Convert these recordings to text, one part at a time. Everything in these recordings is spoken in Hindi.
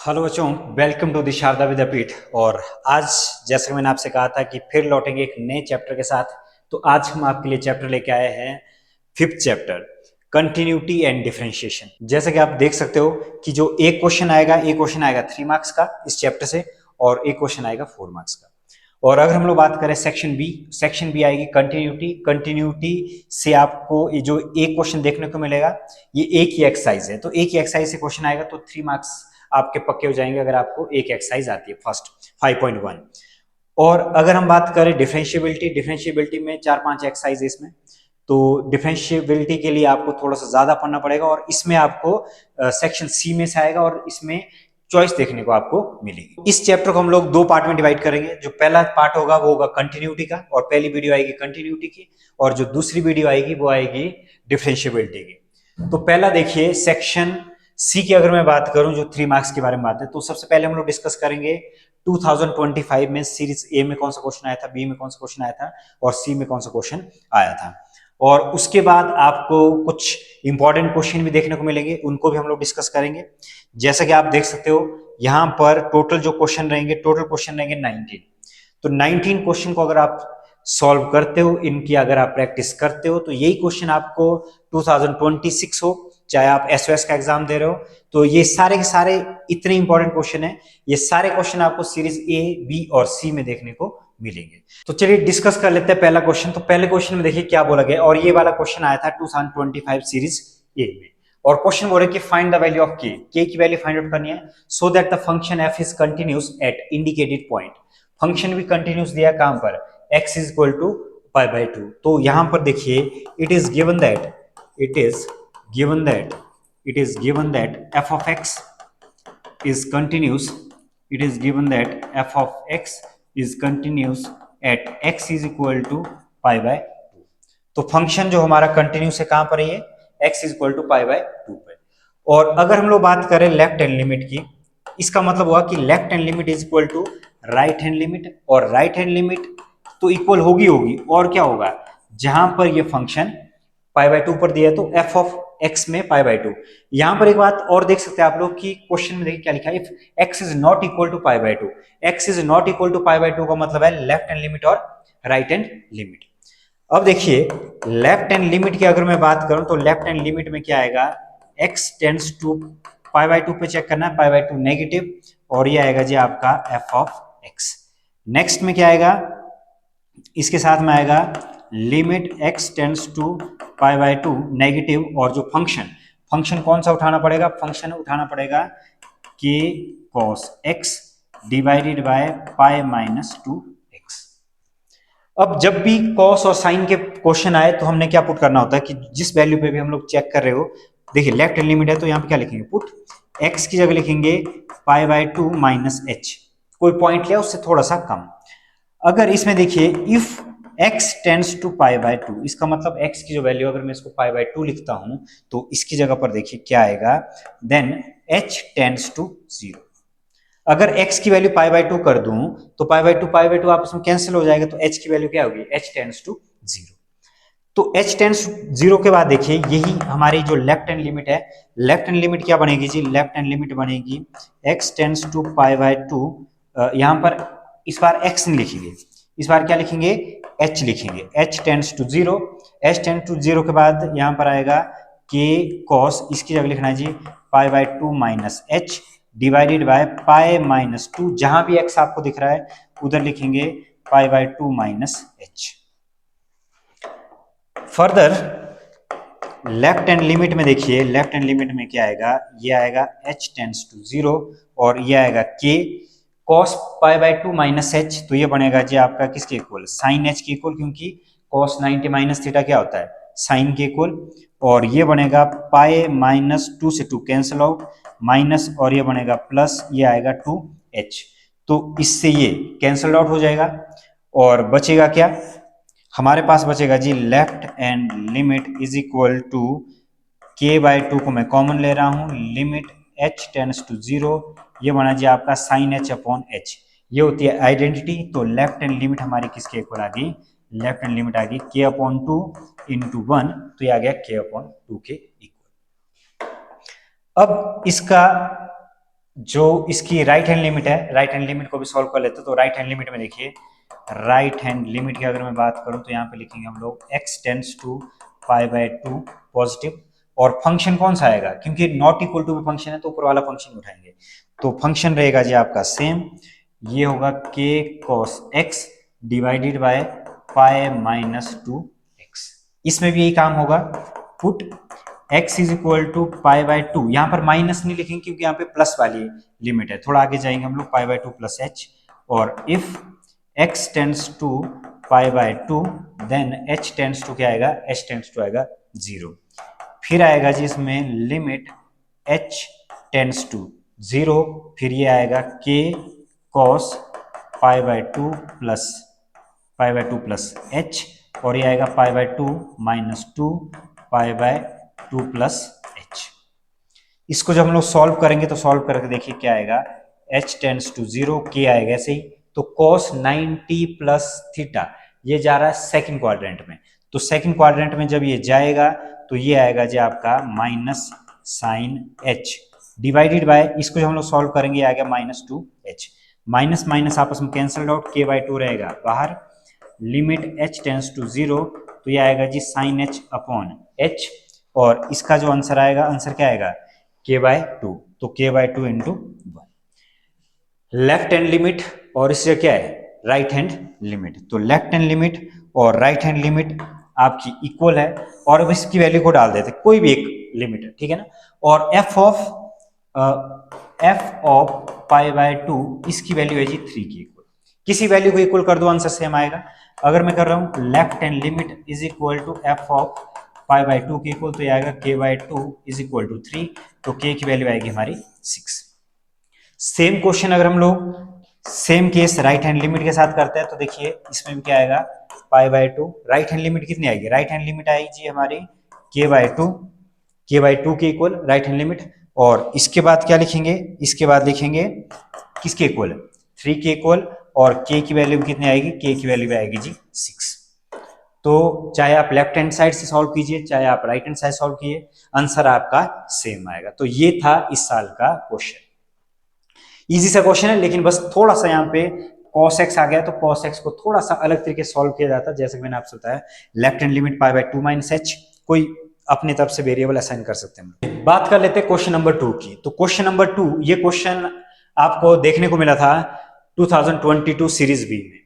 हेलो बच्चों, वेलकम टू द शारदा विद्यापीठ। और आज जैसे कि मैंने आपसे कहा था कि फिर लौटेंगे एक नए चैप्टर के साथ। तो आज हम आपके लिए चैप्टर लेके आए हैं fifth chapter, continuity and differentiation. जैसे कि आप देख सकते हो कि जो एक क्वेश्चन आएगा, एक क्वेश्चन आएगा 3 मार्क्स का इस चैप्टर से, और एक क्वेश्चन आएगा 4 मार्क्स का। और अगर हम लोग बात करें सेक्शन बी आएगी कंटिन्यूटी। कंटिन्यूटी से आपको ये जो एक क्वेश्चन देखने को मिलेगा, ये एक ही एक्सरसाइज है। तो एक ही एक्सरसाइज से क्वेश्चन आएगा तो 3 मार्क्स आपके पक्के हो जाएंगे अगर आपको एक एक्सरसाइज आती है फर्स्ट 5.1। और अगर हम बात करें डिफरेंशिएबिलिटी में 4-5 एक्सरसाइज इसमें। तो डिफरेंशिएबिलिटी के लिए आपको थोड़ा सा ज्यादा पढ़ना पड़ेगा, और इसमें आपको सेक्शन सी में से आएगा और इसमें चॉइस देखने को आपको मिलेगी। इस चैप्टर को हम लोग 2 पार्ट में डिवाइड करेंगे। जो पहला पार्ट होगा वो होगा कंटिन्यूटी का, और पहली वीडियो आएगी कंटिन्यूटी की, और जो दूसरी वीडियो आएगी वो आएगी डिफरेंशिएबिलिटी की। तो पहला देखिए, सेक्शन सी की अगर मैं बात करूं, जो 3 मार्क्स के बारे में बात है, तो सबसे पहले हम लोग डिस्कस करेंगे 2025 में सीरीज ए में कौन सा क्वेश्चन आया था, बी में कौन सा क्वेश्चन आया था, और सी में कौन सा क्वेश्चन आया था। और उसके बाद आपको कुछ इंपॉर्टेंट क्वेश्चन भी देखने को मिलेंगे, उनको भी हम लोग डिस्कस करेंगे। जैसा कि आप देख सकते हो यहां पर टोटल क्वेश्चन रहेंगे 19। तो 19 क्वेश्चन को अगर आप सॉल्व करते हो, इनकी अगर आप प्रैक्टिस करते हो, तो यही क्वेश्चन आपको 2026 हो, चाहे आप एसओएस का एग्जाम दे रहे हो, तो ये सारे के सारे इतने इंपॉर्टेंट क्वेश्चन है। ये सारे क्वेश्चन आपको सीरीज ए, बी और सी में देखने को मिलेंगे। तो चलिए डिस्कस कर लेते हैं पहला क्वेश्चन। तो पहले क्वेश्चन में देखिए क्या बोला गया, और ये वाला क्वेश्चन आया था 2025 सीरीज ए में। और क्वेश्चन बोल रहे कि फाइंड द वैल्यू ऑफ के की वैल्यू फाइंड आउट करनी है, so that the function F is continuous at indicated point. Function भी कंटिन्यूस दिया कहां पर, x is equal to pi by 2। तो यहां पर देखिए it is given that it is given that f of x is continuous. It is given that f of x is continuous at x is equal to pi by 2। तो फंक्शन जो हमारा कंटिन्यूस है कहां पर है, ये x is equal to pi by 2 पे। और अगर हम लोग बात करें लेफ्ट हैंड लिमिट की, इसका मतलब हुआ कि left hand limit is equal to right hand limit, और राइट हैंड लिमिट तो इक्वल होगी और क्या होगा, जहां पर ये फंक्शन पाई बाय 2 पर दिया है, तो एफ ऑफ एक्स में पाई बाय 2। यहां पर एक बात और देख सकते हैं आप लोग कि क्वेश्चन में देखिए क्या लिखा है, if X is not equal to pi by 2। X is not equal to pi by 2 का मतलब है लेफ्ट हैंड लिमिट और राइट हैंड लिमिट। अब देखिए लेफ्ट हैंड लिमिट की अगर मैं बात करूं, तो लेफ्ट हैंड लिमिट में क्या आएगा, x tends to pi by 2 पे चेक करना है, पाई बाय 2 नेगेटिव, और ये आएगा जी आपका f ऑफ x। नेक्स्ट में क्या आएगा, इसके साथ में आएगा limit x tends to pi by 2 negative, और जो फंक्शन कौन सा उठाना पड़ेगा, फंक्शन उठाना पड़ेगा k cos x divided by pi minus 2x। अब जब भी कॉस और साइन के क्वेश्चन आए तो हमने क्या पुट करना होता है कि जिस वैल्यू पे भी हम लोग चेक कर रहे हो, देखिए लेफ्ट हैंड लिमिट है तो यहाँ पे क्या लिखेंगे, पुट x की जगह लिखेंगे पाई बाय 2 माइनस h, कोई पॉइंट लिया उससे थोड़ा सा कम। अगर इसमें देखिए if x tends to pi by 2, इसका मतलब x की जो वैल्यू, अगर मैं इसको पाई बाय 2 लिखता हूं तो इसकी जगह पर देखिए क्या आएगा, देन h टेंड्स टू 0। अगर x की वैल्यू पाई बाय 2 कर दूं तो पाई बाय 2 आपस में कैंसिल हो जाएगा, तो h की वैल्यू क्या होगी, h टेंड्स टू 0। तो h टेंड्स 0 के बाद देखिए यही हमारी जो लेफ्ट हैंड लिमिट है, लेफ्ट हैंड लिमिट क्या बनेगी जी, लेफ्ट हैंड लिमिट बनेगी x tends to pi by 2। यहां पर इस बार x नहीं लिखेंगे, इस बार क्या लिखेंगे, h लिखेंगे, h tends to 0। h tends to 0 के बाद यहां पर आएगा k cos, इसकी जगह लिखना है जी pi by 2 minus h divided by pi minus 2, जहां भी x आपको दिख रहा है उधर लिखेंगे pi by 2 minus h। Further left hand limit में देखिए, लेफ्ट हैंड लिमिट में क्या आएगा, ये आएगा h टेंड्स टू 0, और ये आएगा k cos pi by 2 minus h, तो ये बनेगा जी आपका किसके इक्वल, साइन h के इक्वल, क्योंकि cos 90 माइनस थीटा क्या होता है, साइन के इक्वल। और ये बनेगा पाई माइनस 2 से 2 कैंसिल आउट, माइनस, और ये बनेगा प्लस, ये आएगा 2h। तो इससे ये कैंसल आउट हो जाएगा, और बचेगा क्या, हमारे पास बचेगा जी left hand limit is equal to k by 2 को मैं कॉमन ले रहा हूं, लिमिट h टेंड्स टू 0, ये बना जी आपका साइन h अपॉन h। ये होती है आइडेंटिटी। तो लेफ्ट हैंड लिमिट हमारी किसके इक्वल आ गई, लेफ्ट हैंड लिमिट आ गई k अपॉन 2 इंटू 1, तो ये आ गया k अपॉन 2 के इक्वल। अब इसका जो इसकी राइट हैंड लिमिट है, राइट हैंड लिमिट को भी सॉल्व कर लेते हैं। तो राइट हैंड लिमिट में देखिए, राइट हैंड लिमिट की अगर मैं बात करूं तो यहाँ पे लिखेंगे हम लोग x tends to pi by 2 positive, और फंक्शन कौन सा आएगा, क्योंकि नॉट इक्वल टू में फंक्शन है तो ऊपर वाला फंक्शन उठाएंगे। तो फंक्शन रहेगा जी आपका सेम, ये होगा k cos x divided by pi minus 2x। इसमें भी यही काम होगा, put x is equal to pi by 2, यहाँ पर माइनस नहीं लिखेंगे क्योंकि यहाँ पे प्लस वाली लिमिट है, थोड़ा आगे जाएंगे हम लोग, पाई बाय 2 प्लस h, और if x tends to pi by 2 then h tends to क्या आएगा, h टेंड्स टू आएगा 0। फिर आएगा जी इसमें लिमिट h टेंड्स टू 0, फिर ये आएगा k cos pi by 2 plus pi by 2 plus h, और ये आएगा पाई by 2 minus 2 pi by 2 plus h। इसको जब हम लोग सॉल्व करेंगे तो सॉल्व करके देखिए क्या आएगा, h टेंड्स टू 0, k आएगा ऐसे ही। तो cos 90 प्लस थीटा ये जा रहा है सेकंड क्वाड्रेंट में, तो सेकंड क्वाड्रेंट में जब ये जाएगा तो ये आएगा जी आपका minus sine h divided by, इसको जब हम लोग सॉल्व करेंगे ये आएगा माइनस 2h, माइनस माइनस आपस में कैंसल आउट, k बाय 2 रहेगा बाहर, लिमिट h टेंड्स टू 0, तो ये आएगा जी साइन h अपॉन h, और इसका जो आंसर आएगा, आंसर क्या आएगा k बाय 2, तो k by 2 into 1। Left hand limit और इससे क्या है राइट हैंड लिमिट, तो लेफ्ट हैंड लिमिट और राइट हैंड लिमिट आपकी इक्वल है, और अब इसकी वैल्यू को डाल देते कोई भी एक लिमिट है, ठीक है ना। और एफ ऑफ पाई बाय 2 इसकी वैल्यू है जी 3 की इक्वल, किसी वैल्यू को इक्वल कर दो आंसर सेम आएगा। अगर मैं कर रहा हूं left hand limit is equal to F of pi by 2 की इक्वल, तो ये आएगा k by 2 is equal to 3, तो k की वैल्यू आएगी हमारी 6। सेम क्वेश्चन अगर हम लोग same case right hand limit के साथ करते हैं तो देखिए इसमें भी क्या आएगा, पाई बाय 2, राइट हैंड लिमिट कितनी आएगी, राइट हैंड लिमिट आएगी जी हमारी k बाय 2, k बाय 2 के इक्वल राइट हैंड लिमिट, और इसके बाद क्या लिखेंगे, इसके बाद लिखेंगे किसके इक्वल, 3 के इक्वल, और k की वैल्यू कितनी आएगी, k की वैल्यू आएगी जी 6। तो चाहे आप लेफ्ट हैंड साइड से सॉल्व कीजिए चाहे आप राइट हैंड साइड सॉल्व कीजिए, आंसर आपका सेम आएगा। तो ये था इस साल का क्वेश्चन, इजी सा क्वेश्चन है, लेकिन बस थोड़ा सा यहाँ पे cos x आ गया तो cos x को थोड़ा सा अलग तरीके से सॉल्व किया जाता है, जैसे कि मैंने आपसे बताया left hand limit pi by 2 minus h, कोई अपनी तरफ से वेरिएबल असाइन कर सकते हैं। बात कर लेते हैं क्वेश्चन नंबर 2 की। तो क्वेश्चन नंबर 2, ये क्वेश्चन आपको देखने को मिला था 2022 सीरीज बी में।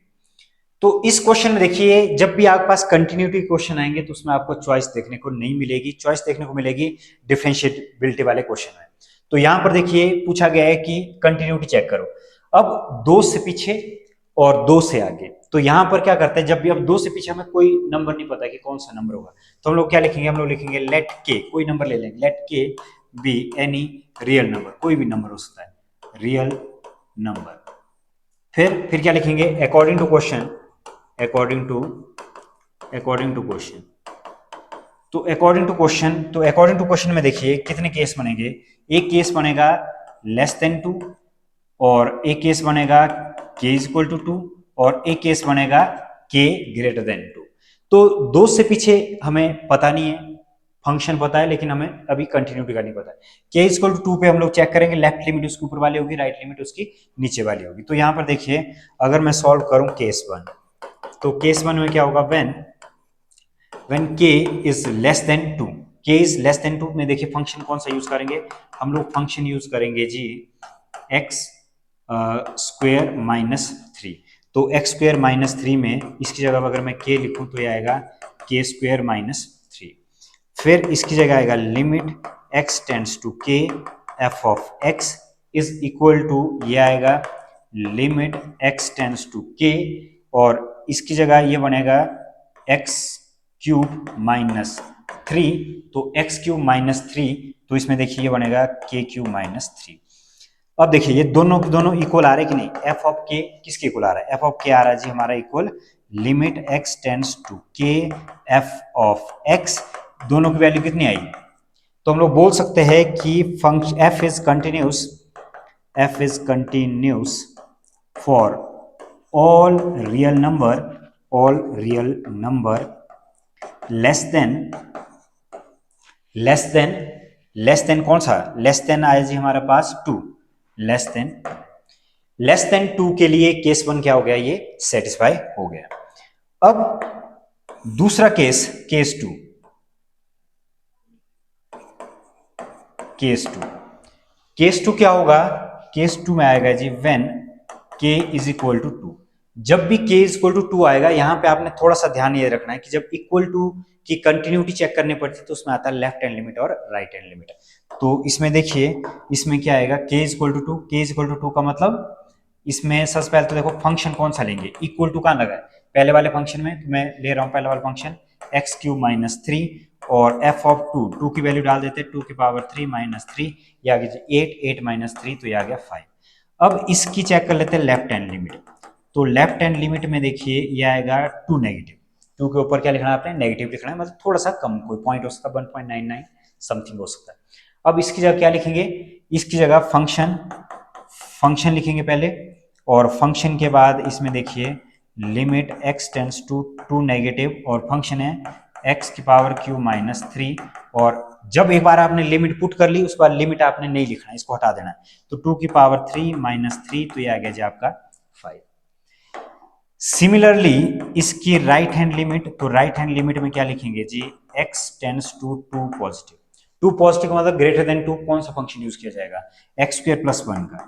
तो इस क्वेश्चन में देखिए जब भी आपके पास कंटिन्यूटी क्वेश्चन आएंगे तो उसमें आपको चॉइस देखने को नहीं मिलेगी, चॉइस देखने को मिलेगी डिफरेंशिएबिलिटी वाले क्वेश्चन में। तो यहां पर देखिए पूछा गया है कि कंटिन्यूटी चेक करो, अब 2 से पीछे और 2 से आगे। तो यहां पर क्या करते हैं, जब भी अब 2 से पीछे हमें कोई नंबर नहीं पता कि कौन सा नंबर होगा, तो हम लोग क्या लिखेंगे, हम लोग लिखेंगे लेट के, कोई नंबर ले लेंगे, लेट के बी एनी रियल नंबर, कोई भी नंबर हो सकता है रियल नंबर। फिर क्या लिखेंगे, according to question, according to question. तो अकॉर्डिंग टू क्वेश्चन में देखिए कितने केस बनेंगे, एक केस बनेगा लेस देन 2, और एक केस बनेगा k इज इक्वल टू 2, और एक केस बनेगा k ग्रेटर देन 2। तो 2 से पीछे हमें पता नहीं है, फंक्शन पता है लेकिन हमें अभी कंटिन्यूटी का नहीं पता है। k इज इक्वल टू 2 पे हम लोग चेक करेंगे, लेफ्ट लिमिट उसके ऊपर वाली होगी, राइट लिमिट उसकी नीचे वाली होगी। तो यहां पर देखिए अगर मैं सॉल्व करूं केस 1, तो केस 1 में क्या होगा, when k is less than 2, k is less than 2 में देखिए फंक्शन कौन सा यूज करेंगे, हम लोग फंक्शन यूज करेंगे जी x स्क्वायर माइनस 3। तो x स्क्वायर माइनस 3 में इसकी जगह अगर मैं k लिखूं तो ये आएगा k स्क्वायर माइनस 3। फिर इसकी जगह आएगा limit x tends to k f of x is equal to, ये आएगा limit x tends to k, और इसकी जगह ये बनेगा x क्यूब माइनस 3, तो x क्यूब माइनस 3, तो इसमें देखिए ये बनेगा k क्यूब माइनस 3। अब देखिए ये दोनों के दोनों इक्वल आ रहे कि नहीं, f ऑफ k किसके इक्वल आ रहा है, f ऑफ k आ रहा है जी हमारा equal limit x tends to k f of x, दोनों की वैल्यू कितनी आई, तो हम लोग बोल सकते हैं कि function f is continuous for all real number less then कौन सा, लेस देन आया जी हमारे पास 2, लेस देन 2 के लिए केस 1 क्या हो गया, ये सेटिस्फाई हो गया। अब दूसरा केस 2, केस टू क्या होगा, केस 2 में आएगा जी when k is equal to 2। जब भी k इज इक्वल टू 2 आएगा, यहां पे आपने थोड़ा सा ध्यान ये रखना है कि जब इक्वल टू की कंटिन्यूटी चेक करनी पड़ती है तो उसमें आता है लेफ्ट हैंड लिमिट और राइट हैंड लिमिट। तो इसमें देखिए, इसमें क्या आएगा, k is equal to 2, k is equal to 2 का मतलब इसमें सबसे पहले तो देखो फंक्शन कौन सा लेंगे, इक्वल टू कहां लगा है, पहले वाले फंक्शन में। तो मैं ले रहा हूं पहले वाला फंक्शन x³ माइनस 3 और f ऑफ 2 की वैल्यू डाल देते हैं, 2 की पावर 3 माइनस 3, ये आ गया 8 माइनस 3, तो ये आ गया 5। अब इसकी चेक कर लेते हैं लेफ्ट हैंड लिमिट। तो लेफ्ट हैंड लिमिट में देखिए ये आएगा 2 नेगेटिव, 2 के ऊपर क्या लिखना है आपने, नेगेटिव लिखना है, मतलब थोड़ा सा कम, कोई पॉइंट हो सकता है, 1.99 समथिंग हो सकता है। अब इसकी जगह क्या लिखेंगे, इसकी जगह फंक्शन लिखेंगे पहले, और फंक्शन के बाद इसमें देखिए limit x tends to 2 negative, और फंक्शन है x की पावर क्यू माइनस 3, और जब एक बार आपने लिमिट पुट कर ली उसके बाद लिमिट आपने नहीं लिखना है, इसको हटा देना है। तो 2 की पावर 3 माइनस 3, तो ये आ गया जी आपका 5। सिमिलरली इसकी राइट हैंड लिमिट, तो राइट हैंड लिमिट में क्या लिखेंगे जी, x tends to 2 positive. 2 positive का मतलब ग्रेटर देन 2, कौन सा फंक्शन यूज किया जाएगा, x² प्लस 1 का,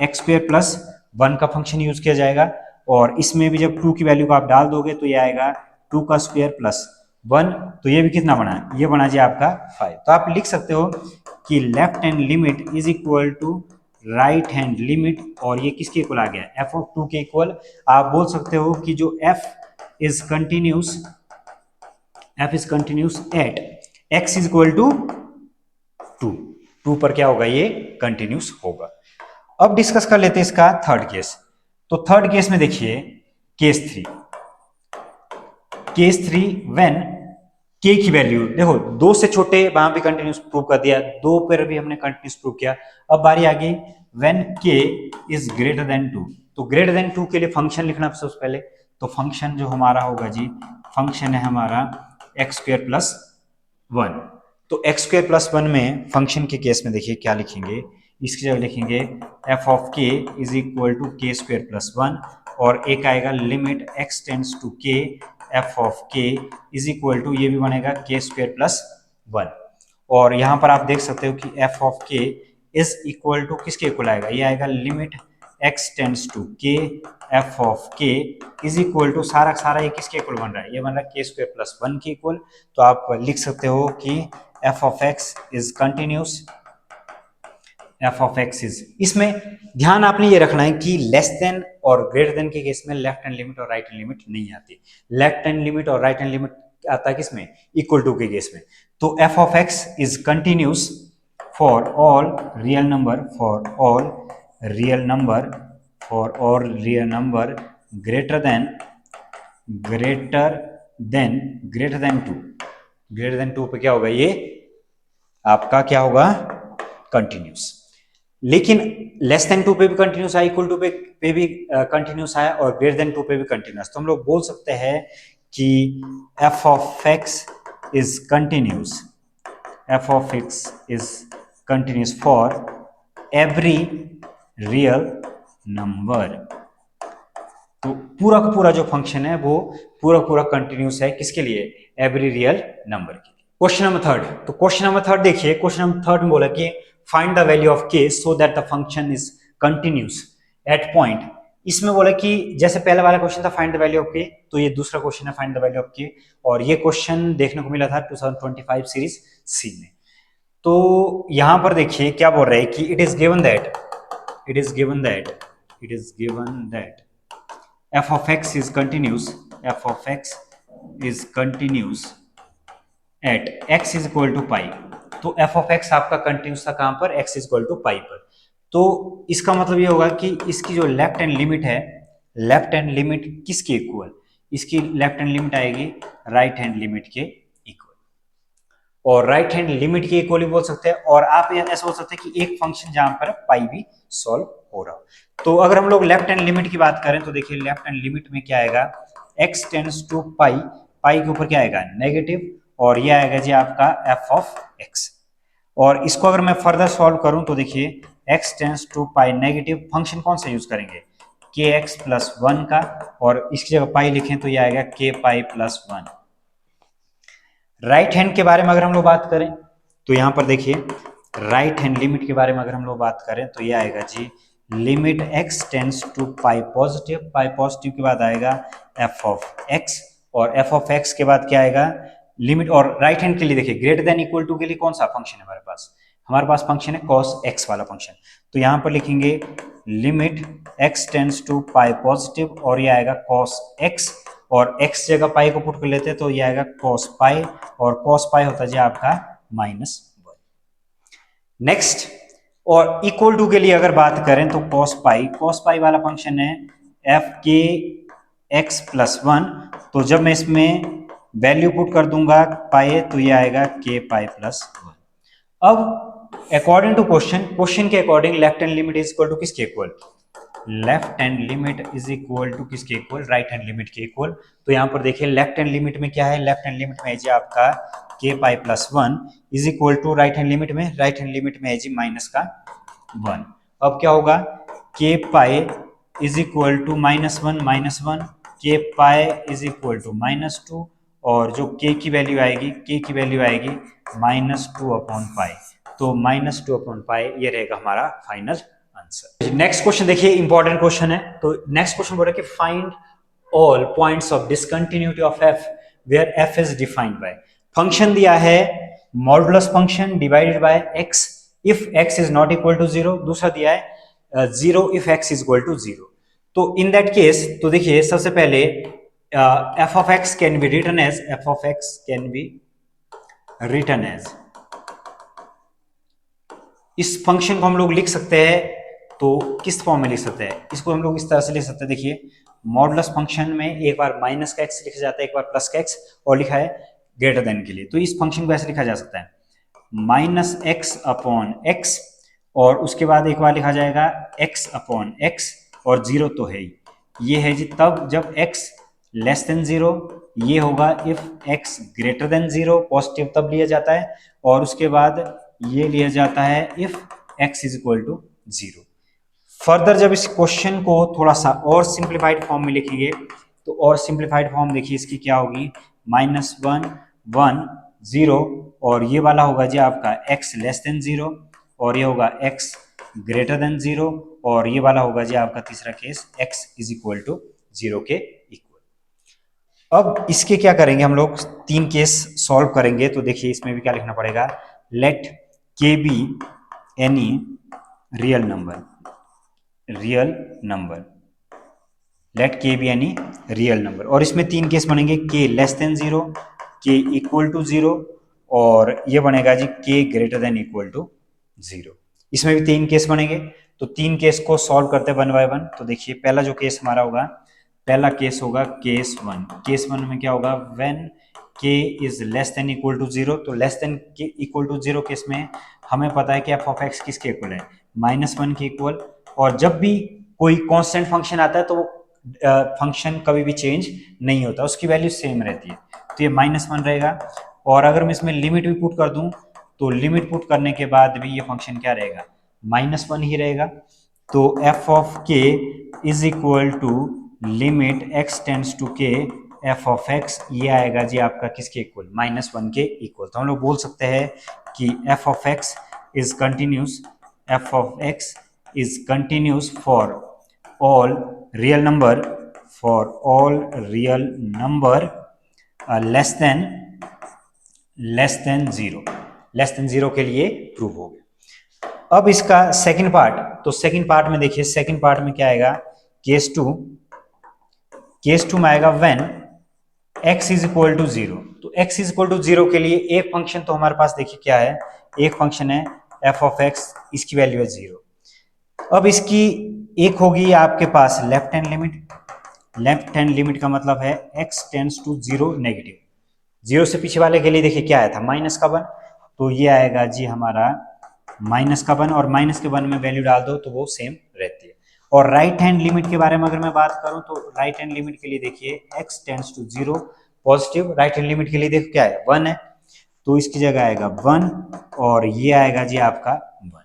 x² प्लस 1 का फंक्शन यूज किया जाएगा। और इसमें भी जब 2 की वैल्यू को आप डाल दोगे तो ये आएगा 2 का स्क्वायर प्लस 1, तो ये भी कितना बना, ये बना जी आपका 5। तो आप लिख सकते हो कि left hand limit is equal to right hand limit, और ये किसके इक्वल आ गया, f ऑफ 2 के इक्वल। आप बोल सकते हो कि जो f is continuous at x is equal to 2 पर क्या होगा, ये कंटिन्यूस होगा। अब डिस्कस कर लेते हैं इसका थर्ड केस। तो थर्ड केस में देखिए केस थ्री व्हेन k की वैल्यू, देखो 2 से छोटे वहां भी कंटिन्यूस प्रूव कर दिया, 2 पर भी हमने कंटिन्यूस प्रूव किया। अब बारी आ गई when k is greater than 2। तो ग्रेटर देन 2 के लिए फंक्शन लिखना सबसे पहले। तो फंक्शन जो हमारा होगा जी, फंक्शन है हमारा x² प्लस 1। तो x² प्लस 1 में फंक्शन के केस में देखिए क्या लिखेंगे, इसकी जगह लिखेंगे f of k is equal to k² plus 1, और एक आएगा limit x tends to k f of k is equal to, ये भी बनेगा k² प्लस 1। और यहां पर आप देख सकते हो कि f of k is equal to किसके इक्वल आएगा, ये आएगा limit x tends to k f of k is equal to, सारा सारा ये किसके इक्वल बन रहा है, ये बन रहा है k² प्लस 1 के इक्वल। तो आप लिख सकते हो कि f of x is continuous, f of x is, इसमें ध्यान आपने ये रखना है कि लेस देन और ग्रेटर देन के केस में लेफ्ट हैंड लिमिट और राइट हैंड लिमिट नहीं आती। लेफ्ट हैंड लिमिट और राइट हैंड लिमिट आता है किसमें, इक्वल टू के केस में। तो f of x is continuous for all real number, real number greater than 2 पे क्या होगा, ये आपका क्या होगा, कंटिन्यूस। लेकिन लेस देन 2 पे भी कंटिन्यूस है, इक्वल टू पे भी कंटिन्यूस है, और ग्रेटर देन 2 पे भी कंटिन्यूस। तो हम लोग बोल सकते हैं कि f of x is continuous for every real number. तो पूरा का पूरा जो फंक्शन है वो पूरा कंटिन्यूस है, किसके लिए, एवरी रियल नंबर के लिए। क्वेश्चन नंबर थर्ड, तो क्वेश्चन नंबर थर्ड देखिए, क्वेश्चन नंबर थर्ड में बोला कि find the value of k so that the function is continuous eight point. इसमें बोला कि जैसे पहले वाला क्वेश्चन था find the value of k, तो ये दूसरा क्वेश्चन है find the value of k, और ये क्वेश्चन देखने को मिला था 2025 सीरीज सी में। तो यहां पर देखिए क्या बोल रहे हैं कि it is given that f of x is continuous at x is equal to pi। तो f of x आपका कंटिन्यूस था कहां पर, x is equal to pi पर। तो इसका मतलब ये होगा कि इसकी जो लेफ्ट हैंड लिमिट है, लेफ्ट हैंड लिमिट किसके इक्वल, इसकी लेफ्ट हैंड लिमिट आएगी राइट हैंड लिमिट के इक्वल, और राइट हैंड लिमिट के इक्वल भी बोल सकते हैं। और आप ऐसा बोल सकते हैं कि एक फंक्शन जहां पर पाई भी सॉल्व हो रहा हो। तो अगर हम लोग लेफ्ट हैंड लिमिट की बात करें तो देखिए लेफ्ट हैंड लिमिट में क्या आएगा, x टेंड्स टू पाई, पाई के ऊपर क्या आएगा, नेगेटिव, और ये आएगा जी आपका f ऑफ x। और इसको अगर मैं फर्दर सॉल्व करूं तो देखिए x tends to pi negative, function कौन सा यूज करेंगे, के एक्स प्लस वन का, और इसकी जगह पाई लिखें तो ये आएगा k pi plus one. Right hand के बारे में अगर हम लोग बात करें तो यहां पर देखिए राइट हैंड लिमिट के बारे में अगर हम लोग बात करें तो ये आएगा जी limit x tends to pi positive के बाद आएगा f ऑफ x, और f ऑफ x के बाद क्या आएगा लिमिट, और राइट हैंड के लिए देखिए ग्रेटर देन इक्वल टू के लिए कौन सा फंक्शन है हमारे पास फंक्शन है cos x वाला फंक्शन, तो यहां पर लिखेंगे limit x tends to pi positive, और ये आएगा cos x, और x जगह पाई को पुट कर लेते हैं तो ये आएगा cos पाई, और cos पाई होता है जी आपका -1। नेक्स्ट, और इक्वल टू के लिए अगर बात करें तो cos पाई वाला फंक्शन है f के x प्लस वन, तो जब मैं इसमें वैल्यू पुट कर दूंगा पाई तो ये आएगा के पाई प्लस वन। अब अकॉर्डिंग टू क्वेश्चन के according left hand limit is equal to किसके equal, left hand limit is equal to किसके इक्वल, राइट हैंड लिमिट के इक्वल। तो यहां पर देखिए लेफ्ट हैंड लिमिट में क्या है, लेफ्ट हैंड लिमिट में है जी आपका k pi plus one is equal to right hand limit में है जी माइनस का वन। अब क्या होगा, के पाई इज इक्वल टू -1 के पाई इज इक्वल टू -2, और जो के की वैल्यू आएगी -2 अपॉन पाई, तो -2 अपॉन पाई ये रहेगा हमारा फाइनल आंसर। नेक्स्ट क्वेश्चन देखिए इंपॉर्टेंट क्वेश्चन है, तो नेक्स्ट क्वेश्चन बोल रहा है कि find all points of discontinuity of f where f is defined by, function दिया है modulus function divided by x if x is not equal to 0, दूसरा दिया है 0 if x is equal to 0। तो इन दैट केस तो देखिए सबसे पहले f of x can be written as इस फंक्शन को हम लोग लिख सकते हैं, तो किस फॉर्म में लिख सकते हैं, इसको हम लोग इस तरह से लिख सकते हैं। देखिए मॉडुलस फंक्शन में एक बार माइनस का x लिखा जाता है, एक बार प्लस का x, और लिखा है ग्रेटर देन के लिए, तो इस फंक्शन को ऐसे लिखा जा सकता है -x अपॉन x, और उसके बाद एक बार लिखा जाएगा x अपॉन x, और 0 तो है ही, ये है जी तब जब x लेस देन 0, ये होगा if x greater then 0, positive तब लिया जाता है, और उसके बाद ये लिया जाता है if x is equal to 0। Further जब इस क्वेश्चन को थोड़ा सा और सिंप्लीफाइड फॉर्म में लिखेंगे तो और सिंप्लीफाइड फॉर्म देखिए इसकी क्या होगी, -1 1 0, और ये वाला होगा जी आपका x लेस देन 0, और ये होगा x ग्रेटर देन 0, और ये वाला होगा जी आपका तीसरा case x is equal to 0 के इक्वल। अब इसके क्या करेंगे हम लोग, 3 केस सॉल्व करेंगे, तो देखिए इसमें भी क्या लिखना पड़ेगा, लेट के be any real number, let के बी एनी रियल नंबर, और इसमें 3 केस बनेंगे, के लेस देन 0, के इक्वल टू 0, और ये बनेगा जी के ग्रेटर देन इक्वल टू 0। इसमें भी 3 केस बनेंगे, तो 3 केस को सॉल्व करते हैं 1 बाय 1। तो देखिए पहला जो केस हमारा होगा, पहला केस होगा केस वन में क्या होगा, when k is less than equal to 0, तो less than equal to 0 case में हमें पता है कि f ऑफ x किसके इक्वल है, -1 के इक्वल, और जब भी कोई कांस्टेंट फंक्शन आता है तो फंक्शन कभी भी चेंज नहीं होता, उसकी वैल्यू सेम रहती है, तो ये -1 रहेगा। और अगर मैं इसमें लिमिट भी पुट कर दूं तो लिमिट पुट करने के बाद भी ये फंक्शन क्या रहेगा, -1 ही रहेगा। तो f of k is equal to limit x tends to k f of x, ये आएगा जी आपका किसके इक्वल, -1 के इक्वल। तो हम लोग बोल सकते हैं कि f of x is continuous for all real number less than 0 के लिए प्रूव हो गया। अब इसका सेकंड पार्ट, तो सेकंड पार्ट में देखिए, सेकंड पार्ट में क्या आएगा, केस टू में आएगा when x is equal to 0, तो x इज इक्वल टू 0 के लिए एक फंक्शन तो हमारे पास देखिए क्या है, एक फंक्शन है f ऑफ x, इसकी वैल्यू है 0। अब इसकी एक होगी आपके पास लेफ्ट हैंड लिमिट का मतलब है x टेंड्स टू 0 नेगेटिव, 0 से पीछे वाले के लिए देखिए क्या आया था, -1, तो ये आएगा जी हमारा -1, और -1 में वैल्यू डाल दो तो वो सेम रहती है। और राइट हैंड लिमिट के बारे में अगर मैं बात करूं तो राइट हैंड लिमिट के लिए देखिए x tends to 0 positive, right hand limit के लिए देखो क्या है 1 है, तो इसकी जगह आएगा 1, और ये आएगा जी आपका 1।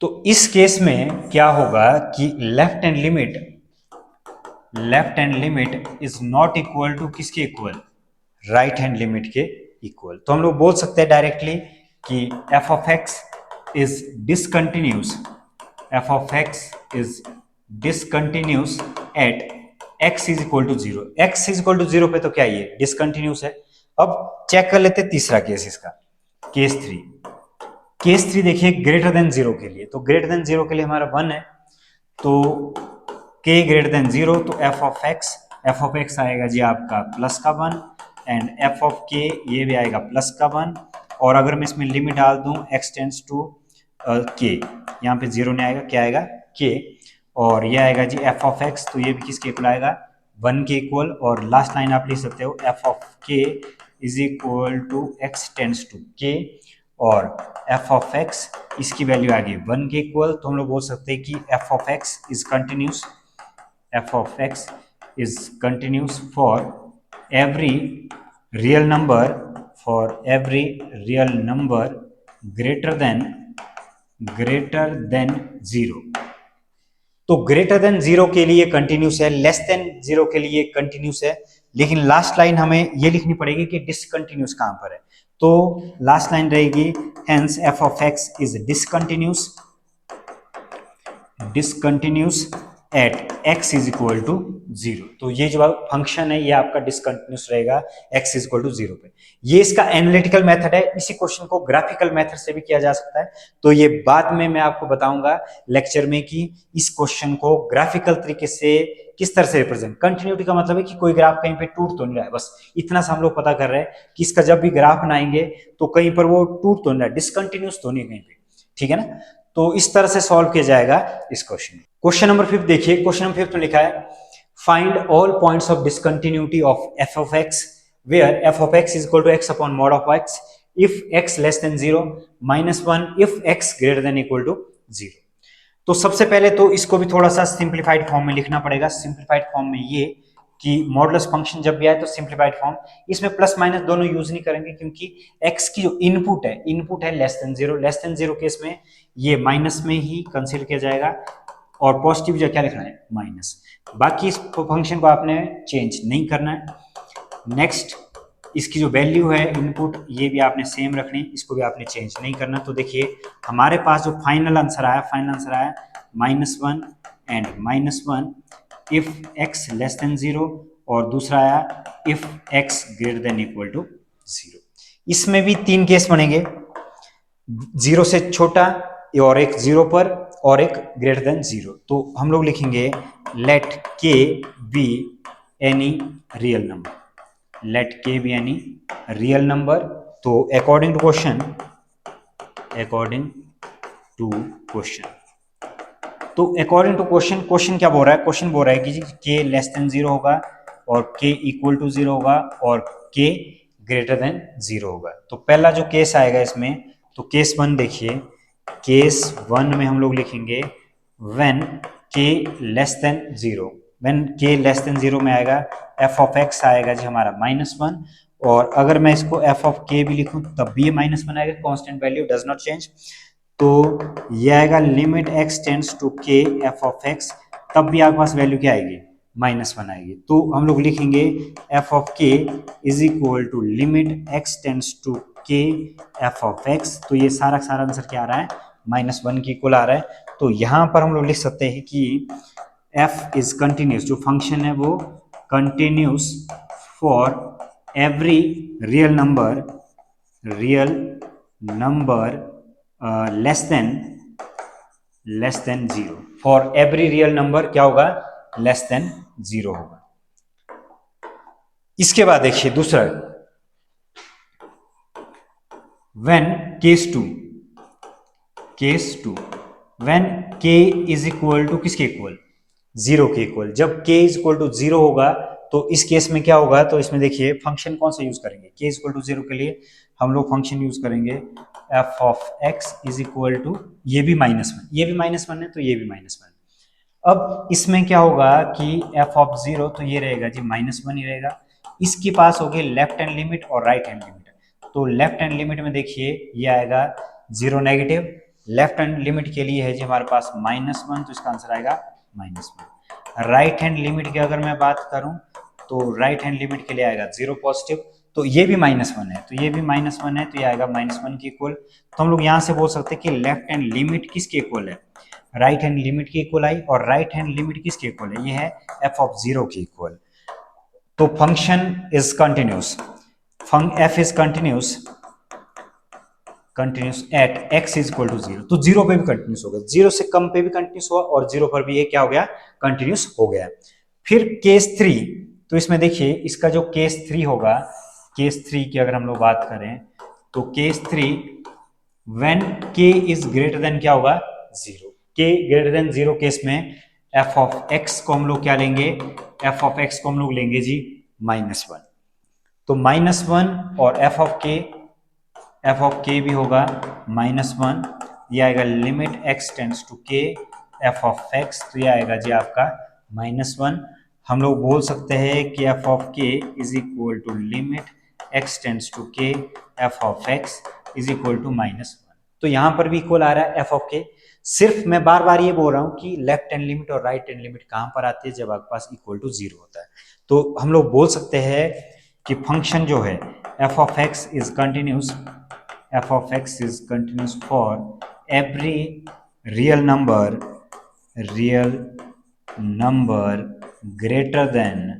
तो इस केस में क्या होगा कि left hand limit is not equal to किसके इक्वल, राइट हैंड लिमिट के इक्वल। तो हम लोग बोल सकते हैं डायरेक्टली कि f of x is discontinuous, f of x is discontinuous at x is equal to zero. X is equal to zero पे तो क्या ये डिसकंटिन्यूस है। अब चेक कर लेते हैं तीसरा केस इसका, केस थ्री। केस थ्री देखिए ग्रेटर देन जीरो के लिए, तो ग्रेटर देन जीरो के लिए हमारा वन है, तो k ग्रेटर देन जीरो, तो एफ ऑफ एक्स आएगा जी आपका प्लस का वन, एंड एफ ऑफ के ये भी आएगा प्लस का वन। और अगर मैं इसमें लिमिट डाल दूं x टेंड्स टू के, यहाँ पे जीरो नहीं आएगा, क्या आएगा k, और ये आएगा जी एफ ऑफ एक्स, तो ये भी किसके इक्वल आएगा, वन के इक्वल। और लास्ट लाइन आप लिख सकते हो f of k is equal to x tends to k, और एफ ऑफ एक्स इसकी वैल्यू आ गई वन के इक्वल। तो हम लोग बोल सकते हैं कि f of x is continuous, f of x is continuous for every real number, for every real number greater than zero। तो ग्रेटर देन जीरो के लिए कंटिन्यूस है, लेस देन जीरो के लिए कंटिन्यूस है, लेकिन लास्ट लाइन हमें ये लिखनी पड़ेगी कि डिसकंटिन्यूस कहां पर है। तो लास्ट लाइन रहेगी hence f of x is discontinuous at x is equal to zero. तो ये जो फंक्शन है ये आपका डिसकंटिन्यूस रहेगा x is equal to zero पे। ये इसका एनालिटिकल मेथड है। इसी क्वेश्चन को ग्राफिकल मेथड से भी किया जा सकता है, तो ये बाद में मैं आपको बताऊंगा लेक्चर में कि इस क्वेश्चन को ग्राफिकल तरीके से किस तरह से रिप्रेजेंट। कंटिन्यूटी का मतलब है कि कोई ग्राफ कहीं पे टूट तो नहीं रहा है, बस इतना सा हम लोग पता कर रहे हैं कि इसका जब भी ग्राफ बनाएंगे तो कहीं पर वो टूट तो नहीं रहा, डिसकंटिन्यूस तो नहीं कहीं पे, ठीक है ना। तो इस तरह से सॉल्व किया जाएगा इस क्वेश्चन। क्वेश्चन नंबर 5 देखिए, क्वेश्चन नंबर 5 में लिखा है find all points of discontinuity of f of x where f of x is equal to x upon mod of x if x less than zero, -1 if x greater than equal to zero. तो सबसे पहले तो इसको भी थोड़ा सा सिंप्लीफाइड फॉर्म में लिखना पड़ेगा। सिंप्लीफाइड फॉर्म में ये कि मॉडुलस फंक्शन जब भी आए तो सिंप्लीफाइड फॉर्म, इसमें प्लस माइनस दोनों यूज नहीं करेंगे क्योंकि x की जो इनपुट है लेस देन जीरो केस में ये माइनस में ही कंसीडर किया जाएगा, और पॉजिटिव जो क्या लिखना है माइनस। बाकी इस फंक्शन को आपने चेंज नहीं करना है। नेक्स्ट इसकी जो वैल्यू है इनपुट ये भी आपने सेम रखनी, इसको भी आपने चेंज नहीं करना। तो देखिए हमारे पास जो फाइनल आंसर आया -1 and -1 if x less than zero, और दूसरा आया if x greater than equal to zero. इसमें भी तीन केस बनेंगे, जीरो से छोटा और एक जीरो पर और एक ग्रेटर देन जीरो। तो हम लोग लिखेंगे let k be any real number, let k be any real number. तो अकॉर्डिंग टू क्वेश्चन क्या बोल रहा है, क्वेश्चन बोल रहा है कि k लेस देन जीरो होगा और k इक्वल टू जीरो होगा और k ग्रेटर देन जीरो होगा। तो पहला जो केस आएगा इसमें, तो केस वन देखिए, केस वन में हम लोग लिखेंगे when k less than zero, when k less than zero में आएगा f ऑफ x आएगा जी हमारा -1, और अगर मैं इसको f ऑफ k भी लिखूं तब भी ये -1 आएगा, constant value does not change. तो ये आएगा limit x tends to k f of x, तब भी आपके पास वैल्यू क्या आएगी -1 आएगी। तो हम लोग लिखेंगे f of k is equal to limit x tends to k f of x। तो ये सारा आंसर क्या आ रहा है -1 के इक्वल आ रहा है। तो यहाँ पर हम लोग लिख सकते हैं कि f इज कंटिन्यूस, जो फंक्शन है वो continuous for every real number less than zero. For every real number क्या होगा, लेस देन जीरो होगा। इसके बाद देखिए दूसरा, when case two when k is equal to किसके इक्वल, जीरो के इक्वल। जब k is equal to zero होगा तो इस केस में क्या होगा, तो इसमें देखिए फंक्शन कौन सा यूज करेंगे, k is equal to zero के लिए हम लोग फंक्शन यूज करेंगे f of x is equal to, ये भी -1, ये भी -1 है तो ये भी -1। अब इसमें क्या होगा कि f ऑफ जीरो, तो ये रहेगा जी -1 ही रहेगा। इसके पास होगी लेफ्ट हैंड लिमिट और राइट हैंड लिमिट। तो लेफ्ट हैंड लिमिट में देखिए ये आएगा zero negative, left hand limit के लिए है जी हमारे पास -1, तो इसका आंसर आएगा -1। राइट हैंड लिमिट की अगर मैं बात करूं तो राइट हैंड लिमिट के लिए आएगा 0 पॉजिटिव, तो ये भी -1 है, तो ये भी -1 है, तो ये आएगा -1 के इक्वल। तो हम लोग यहाँ से बोल सकते हैं कि लेफ्ट हैंड लिमिट किसके इक्वल है, राइट हैंड लिमिट के इक्वल आई, और राइट हैंड लिमिट किसके इक्वल है, ये है f(0) के इक्वल। तो function is continuous, f is continuous at x is equal to 0, तो 0 पे भी कंटिन्यूस हो गया, 0 से कम पे भी कंटिन्यूस हुआ, और 0 पर भी ये क्या हो गया, कंटिन्यूस हो गया। फिर केस 3, तो इसमें देखिए इसका जो केस 3 होगा, केस 3 की अगर हम लोग बात करें तो case 3 when k is greater than क्या होगा, 0, k ग्रेटर देन 0 केस में f ऑफ x को हम लोग क्या लेंगे, f ऑफ x को हम लोग लेंगे जी -1, तो -1 और f ऑफ k भी होगा -1, ये आएगा limit x tends to k f of x, तो ये आएगा जी आपका -1। हम लोग बोल सकते हैं कि f of k is equal to limit x tends to k f of x is equal to -1, तो यहां पर भी इक्वल आ रहा है f ऑफ k। सिर्फ मैं बार बार ये बोल रहा हूं कि लेफ्ट हैंड लिमिट और राइट हैंड लिमिट कहां पर आती है, जब आपके पास इक्वल टू 0 होता है। तो हम लोग बोल सकते हैं कि फंक्शन जो है f of x is continuous, f of x is continuous for every real number greater than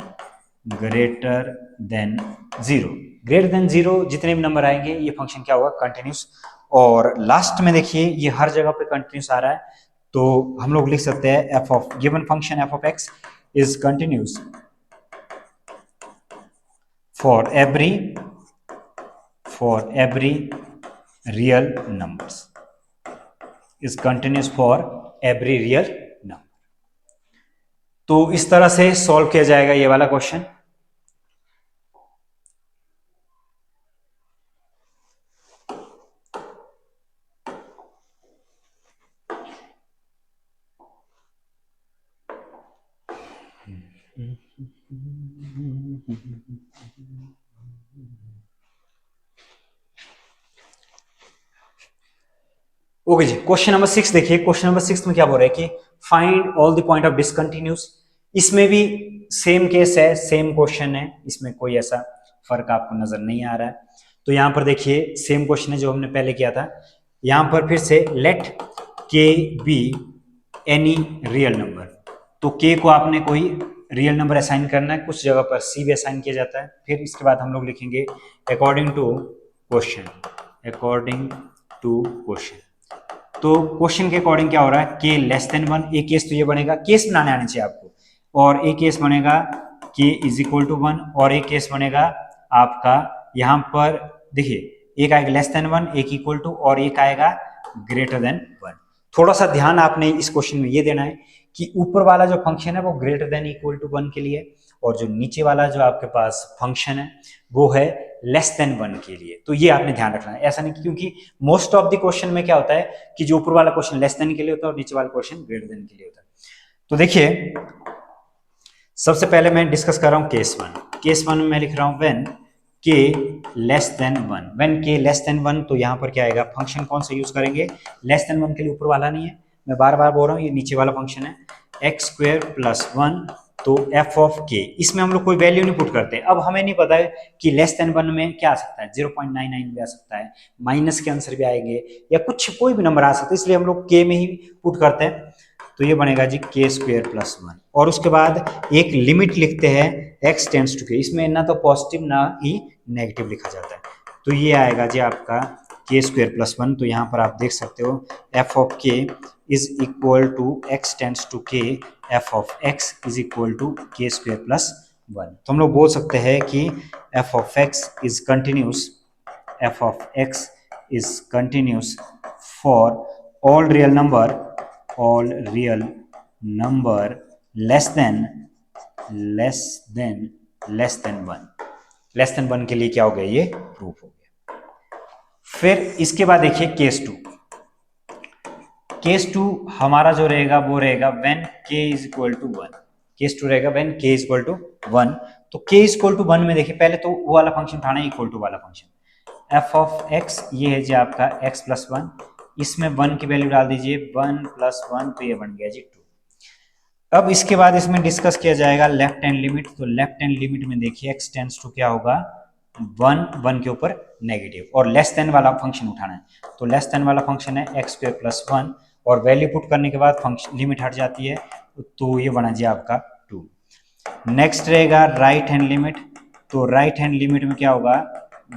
0, greater than 0 जितने भी नंबर आएंगे ये फंक्शन क्या होगा, कंटिन्यूस। और लास्ट में देखिए ये हर जगह पे कंटिन्यूस आ रहा है, तो हम लोग लिख सकते हैं f of given function f of x is continuous for every real numbers, is continuous for every real number। तो इस तरह से सॉल्व किया जाएगा ये वाला क्वेश्चन। ओके जी, क्वेश्चन नंबर 6 देखिए, क्वेश्चन नंबर 6 में क्या बोल रहा है कि find all the point of discontinuous. इसमें भी सेम केस है, सेम क्वेश्चन है, इसमें कोई ऐसा फर्क आपको नजर नहीं आ रहा है। तो यहां पर देखिए सेम क्वेश्चन है जो हमने पहले किया था, यहां पर फिर से लेट के बी एनी रियल नंबर, तो के को आपने कोई रियल नंबर असाइन करना है, कुछ जगह पर सी भी असाइन किया जाता है। फिर इसके बाद हम लोग लिखेंगे अकॉर्डिंग टू क्वेश्चन, तो क्वेश्चन के अकॉर्डिंग क्या हो रहा है, के लेस देन 1, एक केस तो ये बनेगा, केस बनाने आने चाहिए आपको, और एक केस बनेगा के इज इक्वल टू 1, और एक केस बनेगा आपका यहां पर देखिए एक आएगा लेस देन 1, एक इक्वल टू, और एक आएगा ग्रेटर देन 1। थोड़ा सा ध्यान आपने इस क्वेश्चन में ये देना है कि ऊपर वाला जो फंक्शन है वो ग्रेटर देन इक्वल टू 1 के लिए, और जो नीचे वाला जो आपके पास फंक्शन है वो है लेस देन 1 के लिए। तो ये आपने ध्यान रखना है, ऐसा नहीं, क्योंकि मोस्ट ऑफ द क्वेश्चन में क्या होता है कि जो ऊपर वाला क्वेश्चन लेस देन के लिए होता है और नीचे वाला क्वेश्चन ग्रेटर देन के लिए होता है। तो देखिए सबसे पहले मैं डिस्कस कर रहा हूं केस 1। केस 1 में मैं लिख रहा हूं when k less than 1, when k less than 1, तो यहां पर क्या आएगा, फंक्शन कौन सा यूज करेंगे, लेस देन 1 के लिए ऊपर वाला नहीं है, मैं बार बार बोल रहा हूं, ये नीचे वाला फंक्शन है x स्क्वायर प्लस 1, तो f ऑफ k, इसमें हम लोग कोई वैल्यू नहीं पुट करते। अब हमें नहीं पता है कि लेस देन 1 में क्या आ सकता है, 0.99 भी आ सकता है, माइनस के आंसर भी आएंगे, या कुछ कोई भी नंबर आ सकता है, इसलिए हम लोग k में ही पुट करते हैं। तो ये बनेगा जी के स्क्वायर प्लस 1, और उसके बाद एक लिमिट लिखते हैं x टेंड्स टू k, इसमें ना तो पॉजिटिव ना ही नेगेटिव लिखा जाता है, तो ये आएगा जी आपका के स्क्वायर प्लस 1। तो यहाँ पर आप देख सकते हो f of k is equal to x tends to k, f of x is equal to k square plus 1। तो हम लोग बोल सकते हैं कि f of x is continuous, f of x is continuous for all real number less than 1, less than 1 के लिए क्या हो गया, ये प्रूफ हो गया। फिर इसके बाद देखिए केस 2 हमारा जो रहेगा वो रहेगा when k is equal to 1, case 2 रहेगा when k is equal to 1। तो k इज इक्वल टू 1 में देखिए पहले तो वो वाला फंक्शन था ना, इक्वल टू वाला फंक्शन f ऑफ x, ये है जी आपका x प्लस 1, इसमें 1 की वैल्यू डाल दीजिए, 1 + 1, तो ये बन गया जी 2। अब इसके बाद इसमें डिस्कस किया जाएगा लेफ्ट हैंड लिमिट। तो लेफ्ट हैंड लिमिट में देखिए x टेंड्स टू क्या होगा, 1, 1 के ऊपर नेगेटिव, और लेस देन वाला फंक्शन उठाना है। तो लेस देन वाला फंक्शन है x² + 1, और वैल्यू पुट करने के बाद फंक्शन लिमिट हट जाती है, तो ये बना जी आपका 2। नेक्स्ट रहेगा राइट हैंड लिमिट। तो राइट हैंड लिमिट में क्या होगा,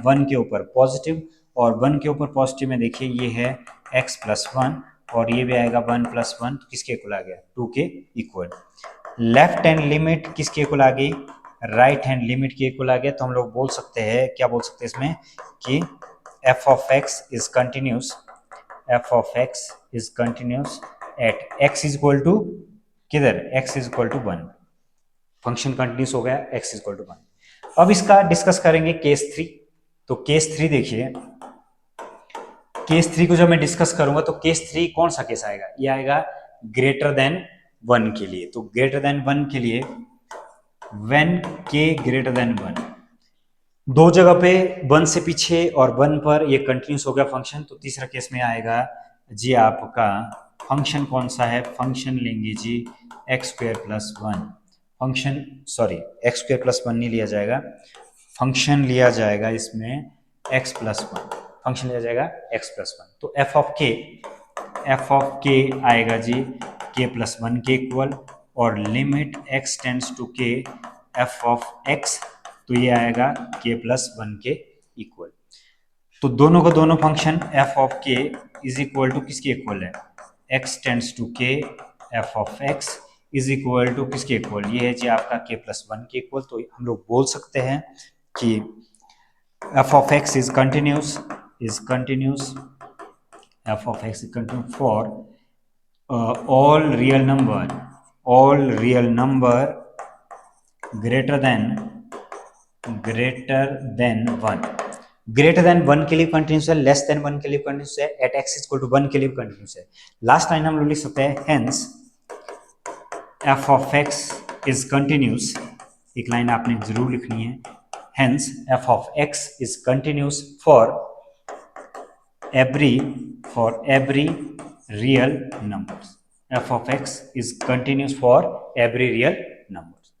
1 के ऊपर पॉजिटिव, और 1 के ऊपर पॉजिटिव में देखिए ये है x + 1, और ये भी आएगा 1 + 1, तो किसके इक्वल आ गया, 2 के इक्वल। लेफ्ट हैंड लिमिट किसके इक्वल आ गई, राइट हैंड लिमिट के इक्वल आ गया। तो हम लोग बोल सकते हैं, क्या बोल सकते हैं इसमें, कि f(x) is continuous, f(x) is continuous at x equal to किधर, x equal to 1। Function continuous हो गया, x इक्वल टू 1। अब इसका डिस्कस करेंगे केस 3। तो केस 3 देखिए, केस 3 को जब मैं डिस्कस करूंगा तो केस 3 कौन सा केस आएगा, ये आएगा ग्रेटर देन 1 के लिए। तो ग्रेटर देन 1 के लिए व्हेन k ग्रेटर देन 1, दो जगह पे 1 से पीछे और 1 पर ये कंटिन्यूस हो गया फंक्शन। तो तीसरा केस में आएगा जी आपका फंक्शन कौन सा है, फंक्शन लेंगे जी x² + 1, फंक्शन सॉरी x² + 1 नहीं लिया जाएगा, फंक्शन लिया जाएगा इसमें x + 1, फंक्शन लिया जाएगा x + 1। तो f ऑफ k आएगा जी k + 1 के इक्वल, और limit x tends to k f of x, तो ये आएगा k + 1 के इक्वल। तो दोनों को दोनों function f of k is equal to किसके इक्वल है, x tends to k f of x is equal to किसके इक्वल, ये है जी आपका k + 1 के इक्वल। तो हम लोग बोल सकते हैं कि f of x is continuous f of x is continuous for all real number greater than 1। Greater than 1 के लिए कंटिन्यूस है, लेस देन 1 के लिए कंटिन्यूस है, एट x इक्वल टू 1 के लिए कंटिन्यूस है। लास्ट लाइन हम लोग लिख सकते हैं hence f of x is continuous, एक लाइन आपने जरूर लिखनी है, hence f of x is continuous for every real numbers, f of x is continuous for every real numbers।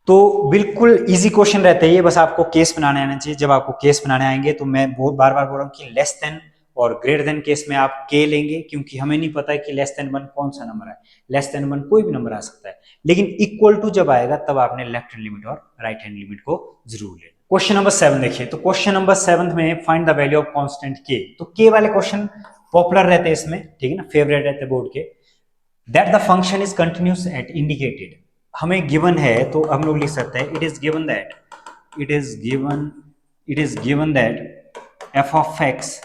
तो बिल्कुल इजी क्वेश्चन रहते हैं ये, बस आपको केस बनाने आना चाहिए। जब आपको केस बनाने आएंगे तो मैं बहुत बार बार बोल रहा हूँ कि लेस देन और ग्रेटर देन केस में आप के लेंगे, क्योंकि हमें नहीं पता है कि लेस देन 1 कौन सा नंबर है, लेस देन 1 कोई भी नंबर आ सकता है, लेकिन इक्वल टू जब आएगा तब आपने लेफ्ट हैंड लिमिट और राइट हैंड लिमिट को जरूर लेना। क्वेश्चन नंबर 7 देखिए। तो क्वेश्चन नंबर 7 में find the value of constant के। तो के वाले क्वेश्चन पॉपुलर रहते हैं इसमें, ठीक है ना, फेवरेट रहते हैं बोर्ड के। That the function is continuous at indicated, हमें गिवन है तो हम लोग लिख सकते हैं it is given that f of x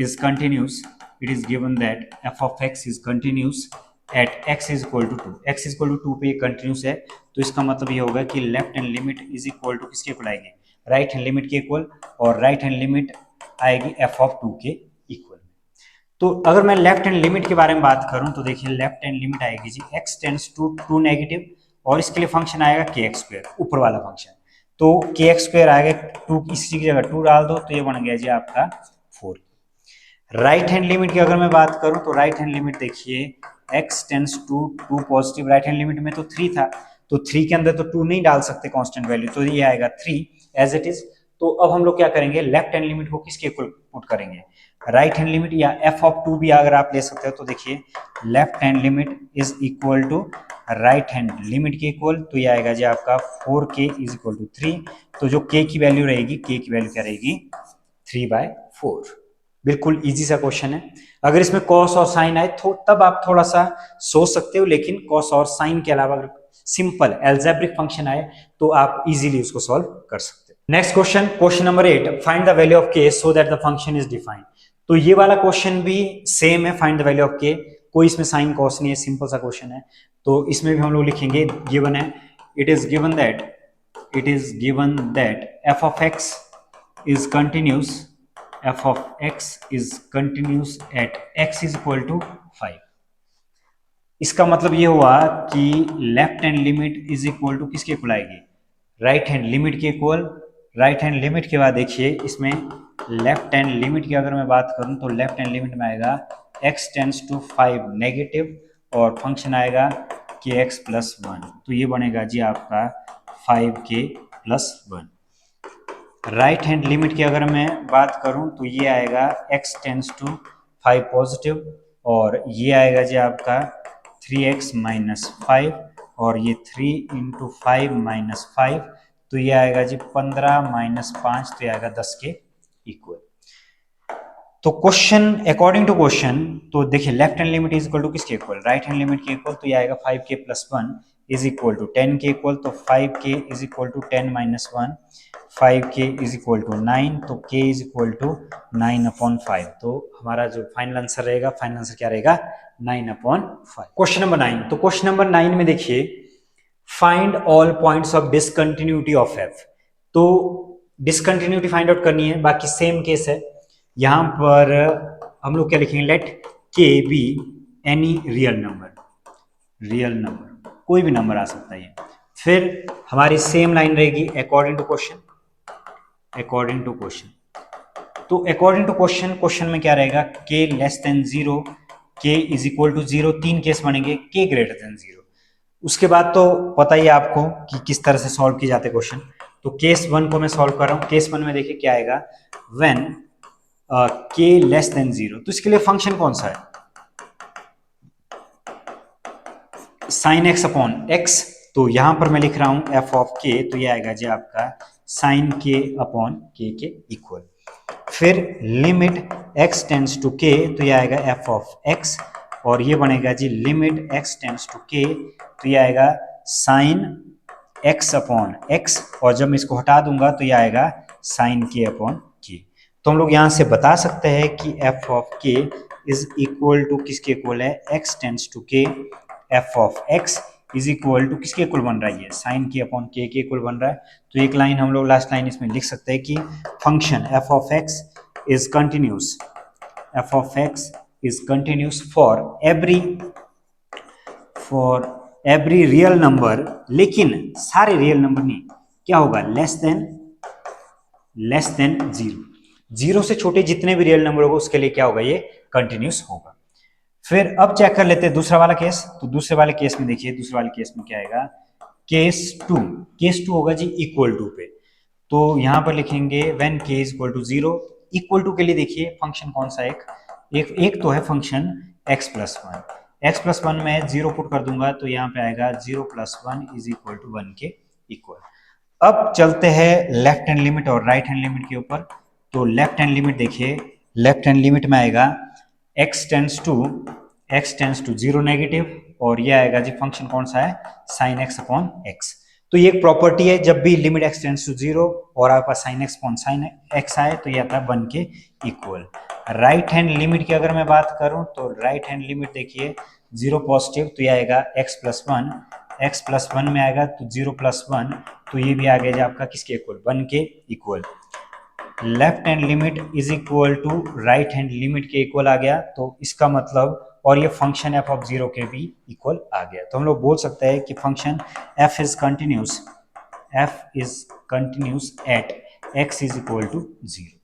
is continuous, at x is equal to 2, x is equal to 2 पे ये कंटिन्यूस है। तो इसका मतलब ये होगा कि left hand limit is equal to किसके इक्वल आएगी, राइट हैंड लिमिट के इक्वल, और राइट हैंड लिमिट आएगी f of 2 के इक्वल। तो अगर मैं लेफ्ट हैंड लिमिट के बारे में बात करूं तो देखिए लेफ्ट हैंड लिमिट आएगी जी x टेंड्स टू 2 नेगेटिव, और इसके लिए फंक्शन आएगा kx², ऊपर वाला फंक्शन। तो kx² आएगा 2, इसी की जगह 2 डाल दो तो ये बन गया जी आपका 4। राइट हैंड लिमिट की अगर मैं बात करूं तो राइट हैंड लिमिट देखिए x tends to 2 positive, right hand limit में तो 3 था, तो 3 के अंदर तो 2 नहीं डाल सकते कांस्टेंट वैल्यू, तो ये आएगा 3 एज इट इज। तो अब हम लोग क्या करेंगे, लेफ्ट हैंड लिमिट को किसके इक्वल पुट करेंगे, राइट हैंड लिमिट, या f ऑफ 2 भी अगर आप ले सकते हो। तो देखिए left hand limit is equal to right hand limit के इक्वल, तो ये आएगा जी आपका 4k इज इक्वल टू 3। तो जो k की वैल्यू रहेगी, k की वैल्यू क्या रहेगी, 3/4। बिल्कुल इजी सा क्वेश्चन है। अगर इसमें कॉस और साइन आए तो तब आप थोड़ा सा सोच सकते हो, लेकिन कॉस और साइन के अलावा अगर सिंपल एल्जेब्रिक फंक्शन आए तो आप इजीली उसको सॉल्व कर सकते हो। Next question, question number 8, find the value of k so that the function is defined. तो ये वाला क्वेश्चन भी सेम है, find the value of k, कोई इसमें साइन कॉस नहीं है, सिंपल सा क्वेश्चन है। तो इसमें भी हम लोग लिखेंगे गिवन है, it is given that f of x is continuous at x is equal to 5। इसका मतलब ये हुआ कि left hand limit is equal to किसके इक्वल आएगी, राइट हैंड लिमिट के इक्वल, राइट हैंड लिमिट के बाद देखिए इसमें लेफ्ट हैंड लिमिट की अगर मैं बात करूं तो लेफ्ट हैंड लिमिट में आएगा x टेंस टू 5 नेगेटिव और फंक्शन आएगा के एक्स प्लस वन, तो ये बनेगा जी आपका 5k plus one. Right hand limit की अगर मैं बात करूं तो ये आएगा x टेंस टू 5 पॉजिटिव और ये आएगा जी आपका 3x माइनस 5 और ये 3 इंटू 5 माइनस 5, तो ये आएगा जी 15 माइनस 5, तो ये आएगा 10 के इक्वल। तो क्वेश्चन अकॉर्डिंग टू क्वेश्चन तो देखिए left hand limit is equal to किसके इक्वल, राइट हैंड लिमिट के इक्वल, तो ये आएगा 5k plus one is equal to 10 के इक्वल, तो 5k is equal to 10 minus one, 5k is equal to 9, तो k इज इक्वल टू 9/5, तो हमारा जो फाइनल आंसर रहेगा, फाइनल आंसर क्या रहेगा 9/5। क्वेश्चन नंबर 9, तो क्वेश्चन नंबर 9 में देखिए find all points of discontinuity of f, तो डिसकंटिन्यूटी फाइंड आउट करनी है, बाकी सेम केस है। यहां पर हम लोग क्या लिखेंगे, let k be any real number, real number कोई भी नंबर आ सकता है। फिर हमारी सेम लाइन रहेगी according to question, according to question, तो अकॉर्डिंग टू क्वेश्चन, क्वेश्चन में क्या रहेगा k less than zero, k is equal to zero, तीन केस बनेंगे, k ग्रेटर देन जीरो। उसके बाद तो पता ही आपको कि किस तरह से सॉल्व किए जाते क्वेश्चन, तो केस वन को मैं सॉल्व कर रहा हूं। केस वन में देखिए क्या आएगा, when k less than zero, तो इसके लिए फंक्शन कौन सा है, साइन एक्स अपॉन एक्स, तो यहां पर मैं लिख रहा हूं f ऑफ k, तो ये आएगा जी आपका साइन k अपॉन k के इक्वल। फिर limit x tends to k, तो ये आएगा f ऑफ x, और ये बनेगा जी limit x tends to k, तो ये आएगा साइन x अपॉन x, और जब मैं इसको हटा दूंगा तो ये आएगा साइन k अपॉन k। तो हम लोग यहां से बता सकते हैं कि f of k is equal to किसके इक्वल है, x tends to k, f of x is equal to किसके इक्वल बन रहा है, ये साइन k अपॉन k के इक्वल बन रहा है। तो एक लाइन हम लोग लास्ट लाइन इसमें लिख सकते हैं कि function f of x is continuous, f of x is continuous for every real number, लेकिन सारे रियल नंबर नहीं, क्या होगा लेस देन जीरो, जीरो से छोटे जितने भी रियल नंबर होगा उसके लिए क्या होगा, ये कंटिन्यूस होगा। फिर अब चेक कर लेते हैं दूसरा वाला केस, तो दूसरे वाले केस में देखिए, दूसरे वाले केस में क्या आएगा, केस टू होगा जी इक्वल टू पे, तो यहां पर लिखेंगे when k is equal to zero. Equal to के लिए देखिए फंक्शन कौन सा, एक तो है function x plus one, x plus one में जीरो पुट कर दूंगा तो यहाँ पे आएगा 0 plus one is equal to 1 के इक्वल। अब चलते हैं लेफ्ट हैंड लिमिट और राइट हैंड लिमिट के ऊपर, तो लेफ्ट हैंड लिमिट देखिए, लेफ्ट हैंड लिमिट में आएगा x tends to zero negative, और ये आएगा जी फंक्शन कौन सा है, साइन एक्स अपॉन एक्स। तो ये एक प्रॉपर्टी है, जब भी limit x tends to zero और आपके पास sine x upon sine x आए तो ये आता है 1 के इक्वल। राइट हैंड लिमिट की अगर मैं बात करूं तो राइट हैंड लिमिट देखिए जीरो पॉजिटिव, तो ये आएगा x प्लस वन में आएगा तो जीरो प्लस वन, तो ये भी आ गया आपका किसके इक्वल, 1 के equal. Left hand limit is equal to right hand limit के इक्वल आ गया, तो इसका मतलब, और ये फंक्शन f ऑफ जीरो के भी इक्वल आ गया, तो हम लोग बोल सकते हैं कि function f is continuous at x is equal to zero.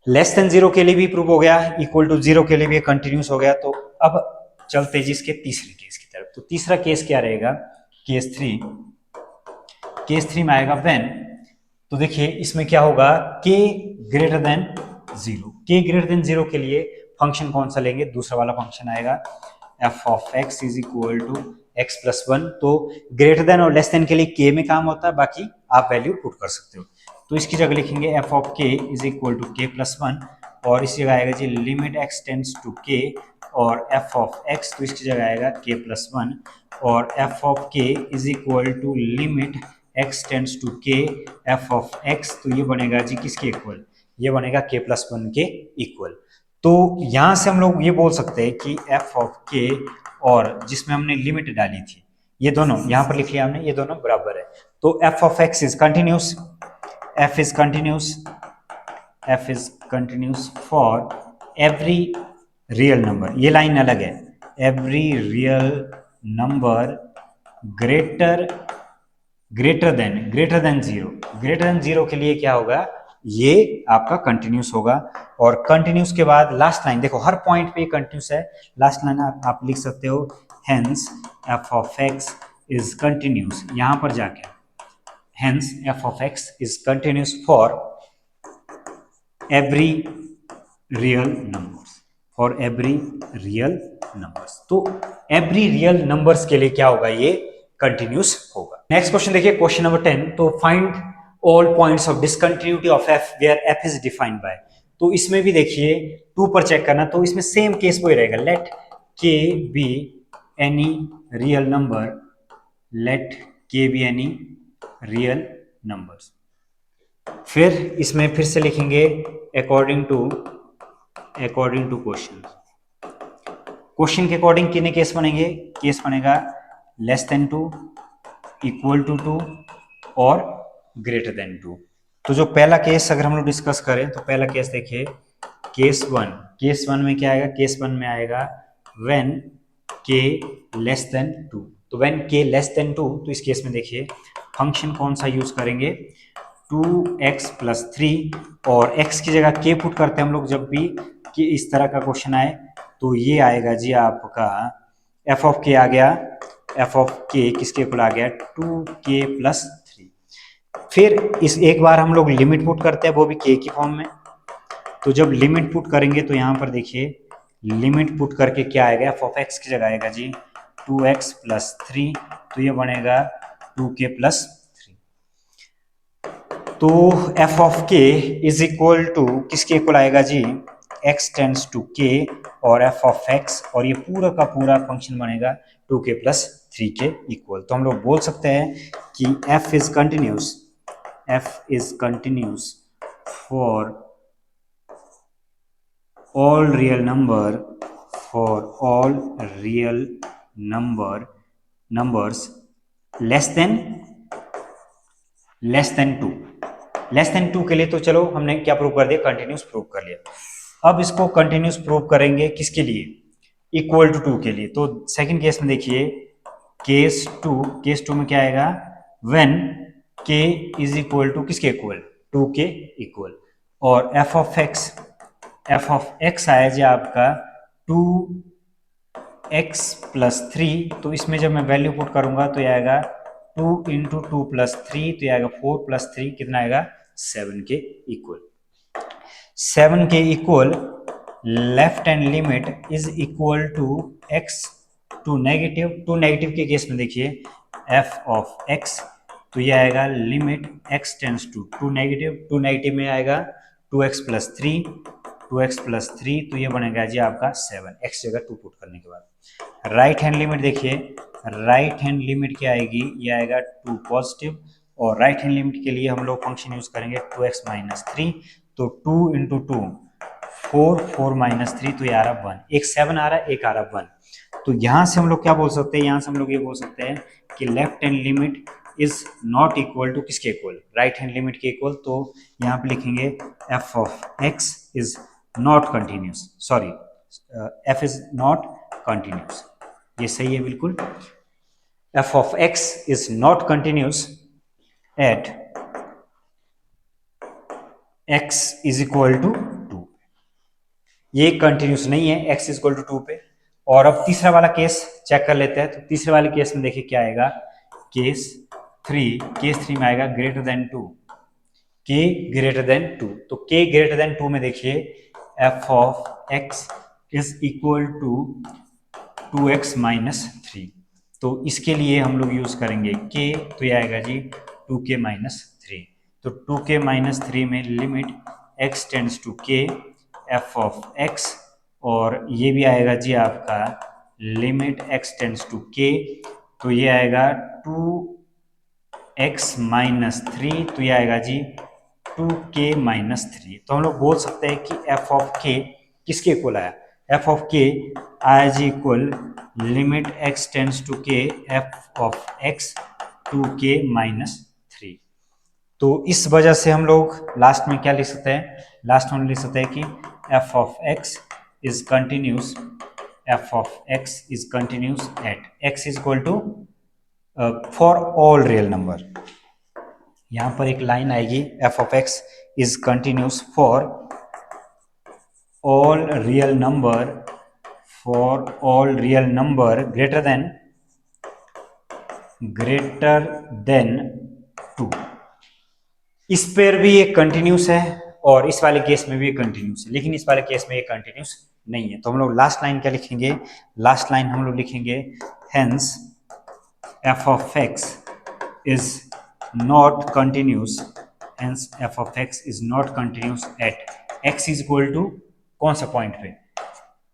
Less than zero के लिए भी प्रूव हो गया, इक्वल टू जीरो के लिए भी कंटिन्यूस हो गया। तो अब चलते जी इसके तीसरे केस की तरफ, तो तीसरा केस क्या रहेगा, केस थ्री में आएगा व्हेन, तो देखिए इसमें क्या होगा, k greater than zero, k greater than zero के लिए फंक्शन कौन सा लेंगे, दूसरा वाला फंक्शन आएगा f of x is equal to x plus one. तो ग्रेटर देन और लेस देन के लिए k में काम होता है, बाकी आप वैल्यू पुट कर सकते हो। तो इसकी जगह लिखेंगे f of k is equal to k plus one, और इसी जगह आएगा जी limit x tends to k, और f ऑफ x, तो इसकी जगह आएगा k प्लस वन, और f of k is equal to limit x tends to k f of x, तो ये बनेगा जी किसके इक्वल, ये बनेगा k प्लस वन के इक्वल। तो यहां से हम लोग ये बोल सकते हैं कि f ऑफ k और जिसमें हमने लिमिट डाली थी, ये दोनों यहां पर लिख लिया हमने, ये दोनों बराबर है। तो f of x is continuous, f is continuous for every real number, ये लाइन अलग है, every real number greater greater than zero के लिए क्या होगा, ये आपका कंटिन्यूस होगा। और कंटिन्यूस के बाद लास्ट लाइन देखो, हर पॉइंट पे कंटिन्यूस है। लास्ट लाइन आप लिख सकते हो, hence f of x is continuous, यहां पर जाके hence f of x is continuous for every real numbers, for every real numbers. तो एवरी रियल नंबर्स के लिए क्या होगा, ये कंटिन्यूस होगा। नेक्स्ट क्वेश्चन देखिए, क्वेश्चन नंबर 10। तो find all points of discontinuity of f where f is defined by. तो इसमें भी देखिए 2 पर चेक करना, तो इसमें सेम केस वही रहेगा, लेट के be any real number, let के बी एनी रियल नंबर्स। फिर इसमें फिर से लिखेंगे अकॉर्डिंग टू क्वेश्चन। क्वेश्चन के अकॉर्डिंग कितने केस बनेंगे, केस बनेगा लेस देन 2, इक्वल टू 2 और ग्रेटर देन 2। तो जो पहला केस अगर हम लोग डिस्कस करें, तो पहला केस देखिए, केस वन में क्या आएगा, केस वन में आएगा व्हेन के लेस देन 2। तो व्हेन के लेस देन 2, तो इस केस में देखिए फंक्शन कौन सा यूज करेंगे, 2x+3, और x की जगह k पुट करते हैं हम लोग जब भी कि इस तरह का क्वेश्चन आए। तो ये आएगा जी आपका f ऑफ k आ गया, f ऑफ k किसके इक्वल आ गया, 2k+3। फिर इस एक बार हम लोग लिमिट पुट करते हैं, वो भी k की फॉर्म में। तो जब लिमिट पुट करेंगे तो यहाँ पर देखिए लिमिट पुट करके क्या आएगा, f ऑफ x की जगह आएगा जी 2x+3, तो ये बनेगा 2k+3। तो f of k is equal to किसके इक्वल आएगा जी, x टेंड्स टू k और f ऑफ x, और ये पूरा का पूरा फंक्शन बनेगा 2k+3 के इक्वल। तो हम लोग बोल सकते हैं कि f is continuous for all real numbers less than 2 के लिए। तो चलो हमने क्या प्रूव कर दिया, कंटिन्यूस प्रूव कर लिया। अब इसको कंटिन्यूस प्रूव करेंगे किसके लिए, इक्वल टू 2 के लिए। तो सेकंड केस में देखिए, केस टू में क्या आएगा, when k is equal to किसके इक्वल, 2 के इक्वल, और f ऑफ x आया जी आपका 2x+3। तो इसमें जब मैं वैल्यू पुट करूंगा तो ये आएगा 2 इंटू 2+3, तो ये आएगा 4+3, कितना आएगा 7 के इक्वल। 7 के equal left hand limit is equal to x to negative के केस में देखिए f ऑफ x, तो ये आएगा limit x tends to negative में आएगा 2x+3, तो ये बनेगा जी आपका 7, x जगह 2 पुट करने के बाद। राइट हैंड लिमिट देखिए, राइट हैंड लिमिट क्या आएगी, ये आएगा 2 पॉजिटिव, और राइट हैंड लिमिट के लिए हम लोग फंक्शन यूज करेंगे 2x-3, तो 2 इंटू 2 4 3, तो ये आ रहा 1, एक 7 आ रहा है, एक आ रहा 1। तो यहां से हम लोग क्या बोल सकते हैं, यहां से हम लोग ये बोल सकते हैं कि left hand limit is not equal to किसके इक्वल, राइट हैंड लिमिट के इक्वल। तो यहाँ पे लिखेंगे f of x is not continuous, sorry f is not continuous, ये सही है बिल्कुल। f of x is not continuous at x is equal to 2, ये कंटिन्यूस नहीं है x इज इक्वल टू 2 पे। और अब तीसरा वाला केस चेक कर लेते हैं। तो तीसरे वाले केस में देखिए क्या आएगा, केस 3 में आएगा greater than 2, k greater than 2। तो k ग्रेटर देन 2 में देखिए f of x is equal to 2x-3। तो इसके लिए हम लोग यूज करेंगे k, तो ये आएगा जी 2k-3। तो 2k-3 में limit x tends to k f of x, और ये भी आएगा जी आपका limit x tends to k, तो ये आएगा 2x-3, तो ये आएगा जी 2k-3। तो हम लोग बोल सकते हैं कि f ऑफ k किसके इक्वल आया, f ऑफ k आया जी equal limit x tends to k f of x 2k-3। तो इस वजह से हम लोग लास्ट में क्या लिख सकते हैं, लास्ट में लिख सकते हैं कि f of x is continuous at x is equal to for all real number, यहां पर एक लाइन आएगी f of x is continuous for all real number, for all real number greater than 2। इस पर भी ये कंटिन्यूस है और इस वाले केस में भी कंटिन्यूस है, लेकिन इस वाले केस में ये कंटिन्यूस नहीं है। तो हम लोग लास्ट लाइन क्या लिखेंगे, लास्ट लाइन हम लोग लिखेंगे hence f of x is not continuous, hence f of x is not continuous at x is equal to कौन सा पॉइंट पे,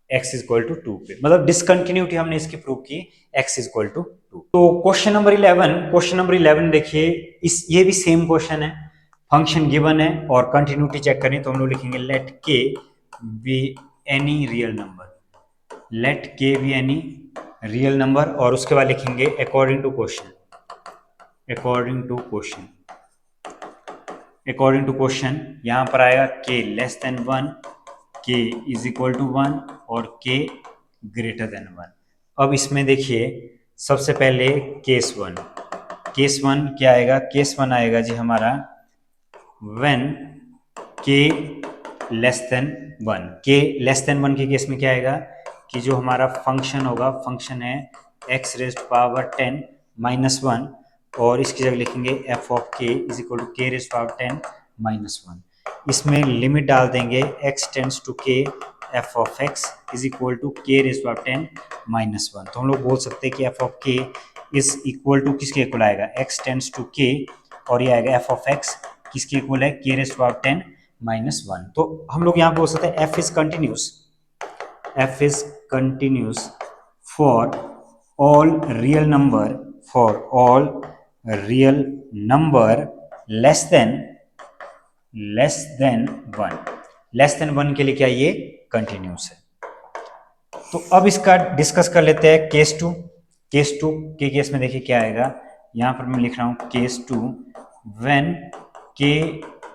x इज इक्वल टू 2 पे, मतलब डिसकंटिन्यूटी हमने इसकी प्रूव की x इज इक्वल टू 2। तो क्वेश्चन नंबर 11, क्वेश्चन नंबर 11 देखिए, इस ये भी सेम क्वेश्चन है, फंक्शन गिवन है और कंटिन्यूटी चेक करें तो हम लोग लिखेंगे let k be any real number, let k be any real number, और उसके बाद लिखेंगे according to question, according to question, according to question यहां पर आएगा k less than 1, k is equal to 1 और k ग्रेटर देन 1। अब इसमें देखिए सबसे पहले केस 1, केस 1 क्या आएगा, केस 1 आएगा जी हमारा when k less than 1, k less than 1 के केस में क्या आएगा कि जो हमारा फंक्शन होगा, फंक्शन है x raise to power 10 minus 1, और इसकी जगह लिखेंगे f of k is equal to k raise to power 10 minus 1। इसमें लिमिट डाल देंगे x tends to k, f of x is equal to k raise to power 10 minus 1। तो हम लोग बोल सकते हैं कि f of k is equal to किसके इक्वल आएगा, x टेंड्स टू k, और ये आएगा f ऑफ x किसके इक्वल है, k raise to power 10 minus 1। तो हम लोग यहाँ पे बोल सकते हैं f is continuous, f is continuous for all real number, for all real number less than 1, less than 1 के लिए क्या ये कंटिन्यूस है। तो अब इसका डिस्कस कर लेते हैं केस 2, केस 2 के केस में देखिए क्या आएगा, यहां पर मैं लिख रहा हूं case 2 when k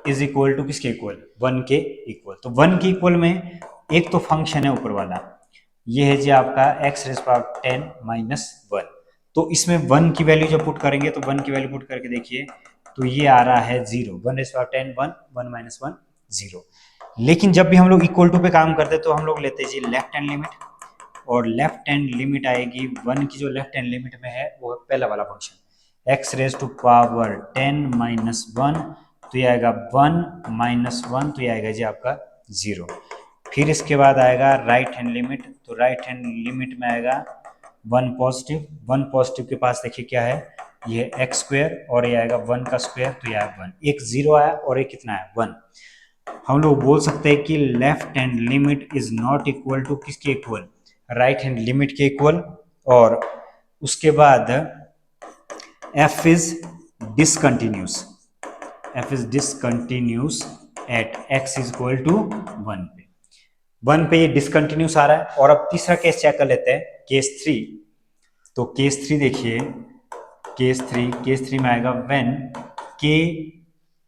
is equal to किसके इक्वल, 1 के इक्वल। तो 1 के इक्वल में एक तो फंक्शन है ऊपर वाला, ये है जी आपका x रेज़ पावर 10 माइनस 1। तो इसमें 1 की वैल्यू जब पुट करेंगे तो 1 की वैल्यू पुट करके देखिए तो ये आ रहा है 0, 1 रेज़ पावर 10 1, 1 माइनस 1 0। लेकिन जब भी हम लोग इक्वल टू पे काम करते हैं तो हम लोग लेते हैं जी लेफ्ट हैंड लिमिट, और लेफ्ट हैंड लिमिट आएगी 1 की, जो लेफ्ट हैंड लिमिट में है वो पहला वाला function x raise to power 10 minus 1, तो ये आएगा 1 माइनस 1, तो ये आएगा जी आपका 0। फिर इसके बाद आएगा राइट हैंड लिमिट, तो राइट हैंड लिमिट में आएगा 1 पॉजिटिव, 1 पॉजिटिव के पास देखिए क्या है, ये एक्स स्क्वायर और ये आएगा 1 का स्क्वायर, तो ये आएगा 1, एक 0 आया और एक कितना है 1। हम लोग बोल सकते हैं कि left hand limit is not equal to किसके इक्वल, राइट हैंड लिमिट के इक्वल, और उसके बाद f is discontinuous, f is discontinuous at x is equal to 1 पे, 1 पे ये डिसकंटिन्यूस आ रहा है। और अब तीसरा केस चेक कर लेते हैं, केस 3। तो केस 3 देखिए, केस 3 में आएगा when k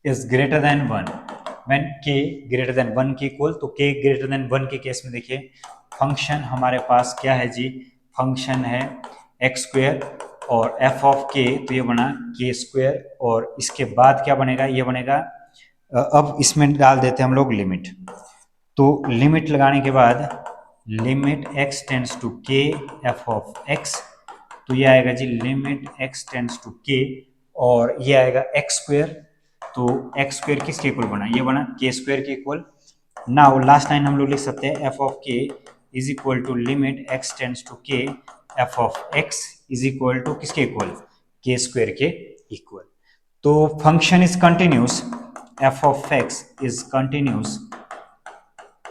is greater than 1, when k greater then 1 के इक्वल। तो k ग्रेटर देन 1 के केस में देखिए फंक्शन हमारे पास क्या है जी, फंक्शन है एक्स स्क्वायर और f ऑफ k, तो ये बना k स्क्वायर, और इसके बाद क्या बनेगा, ये बनेगा अब इसमें डाल देते हैं हम लोग लिमिट। तो लिमिट लगाने के बाद limit x tends to k f of x, तो ये आएगा जी limit x tends to k, और ये आएगा x स्क्वायर, तो x स्क्वायर किसके इक्वल बना, ये बना k स्क्वायर के इक्वल। नाउ लास्ट लाइन हम लोग लिख सकते हैं f of k is equal to limit x tends to k f of x is equal to किसके इक्वल, k स्क्वायर के इक्वल। तो function is continuous, f of x is continuous,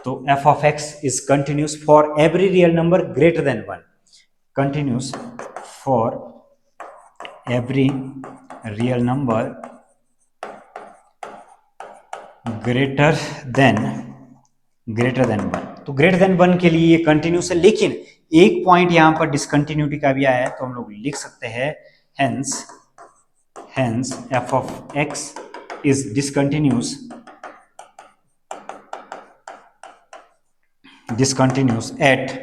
तो f of x is continuous for every real number greater than 1, continuous for every real number greater than 1। तो ग्रेटर देन 1 के लिए ये कंटिन्यूस है, लेकिन एक पॉइंट यहां पर डिसकंटिन्यूटी का भी आया है, तो हम लोग लिख सकते हैं hence f of x is discontinuous at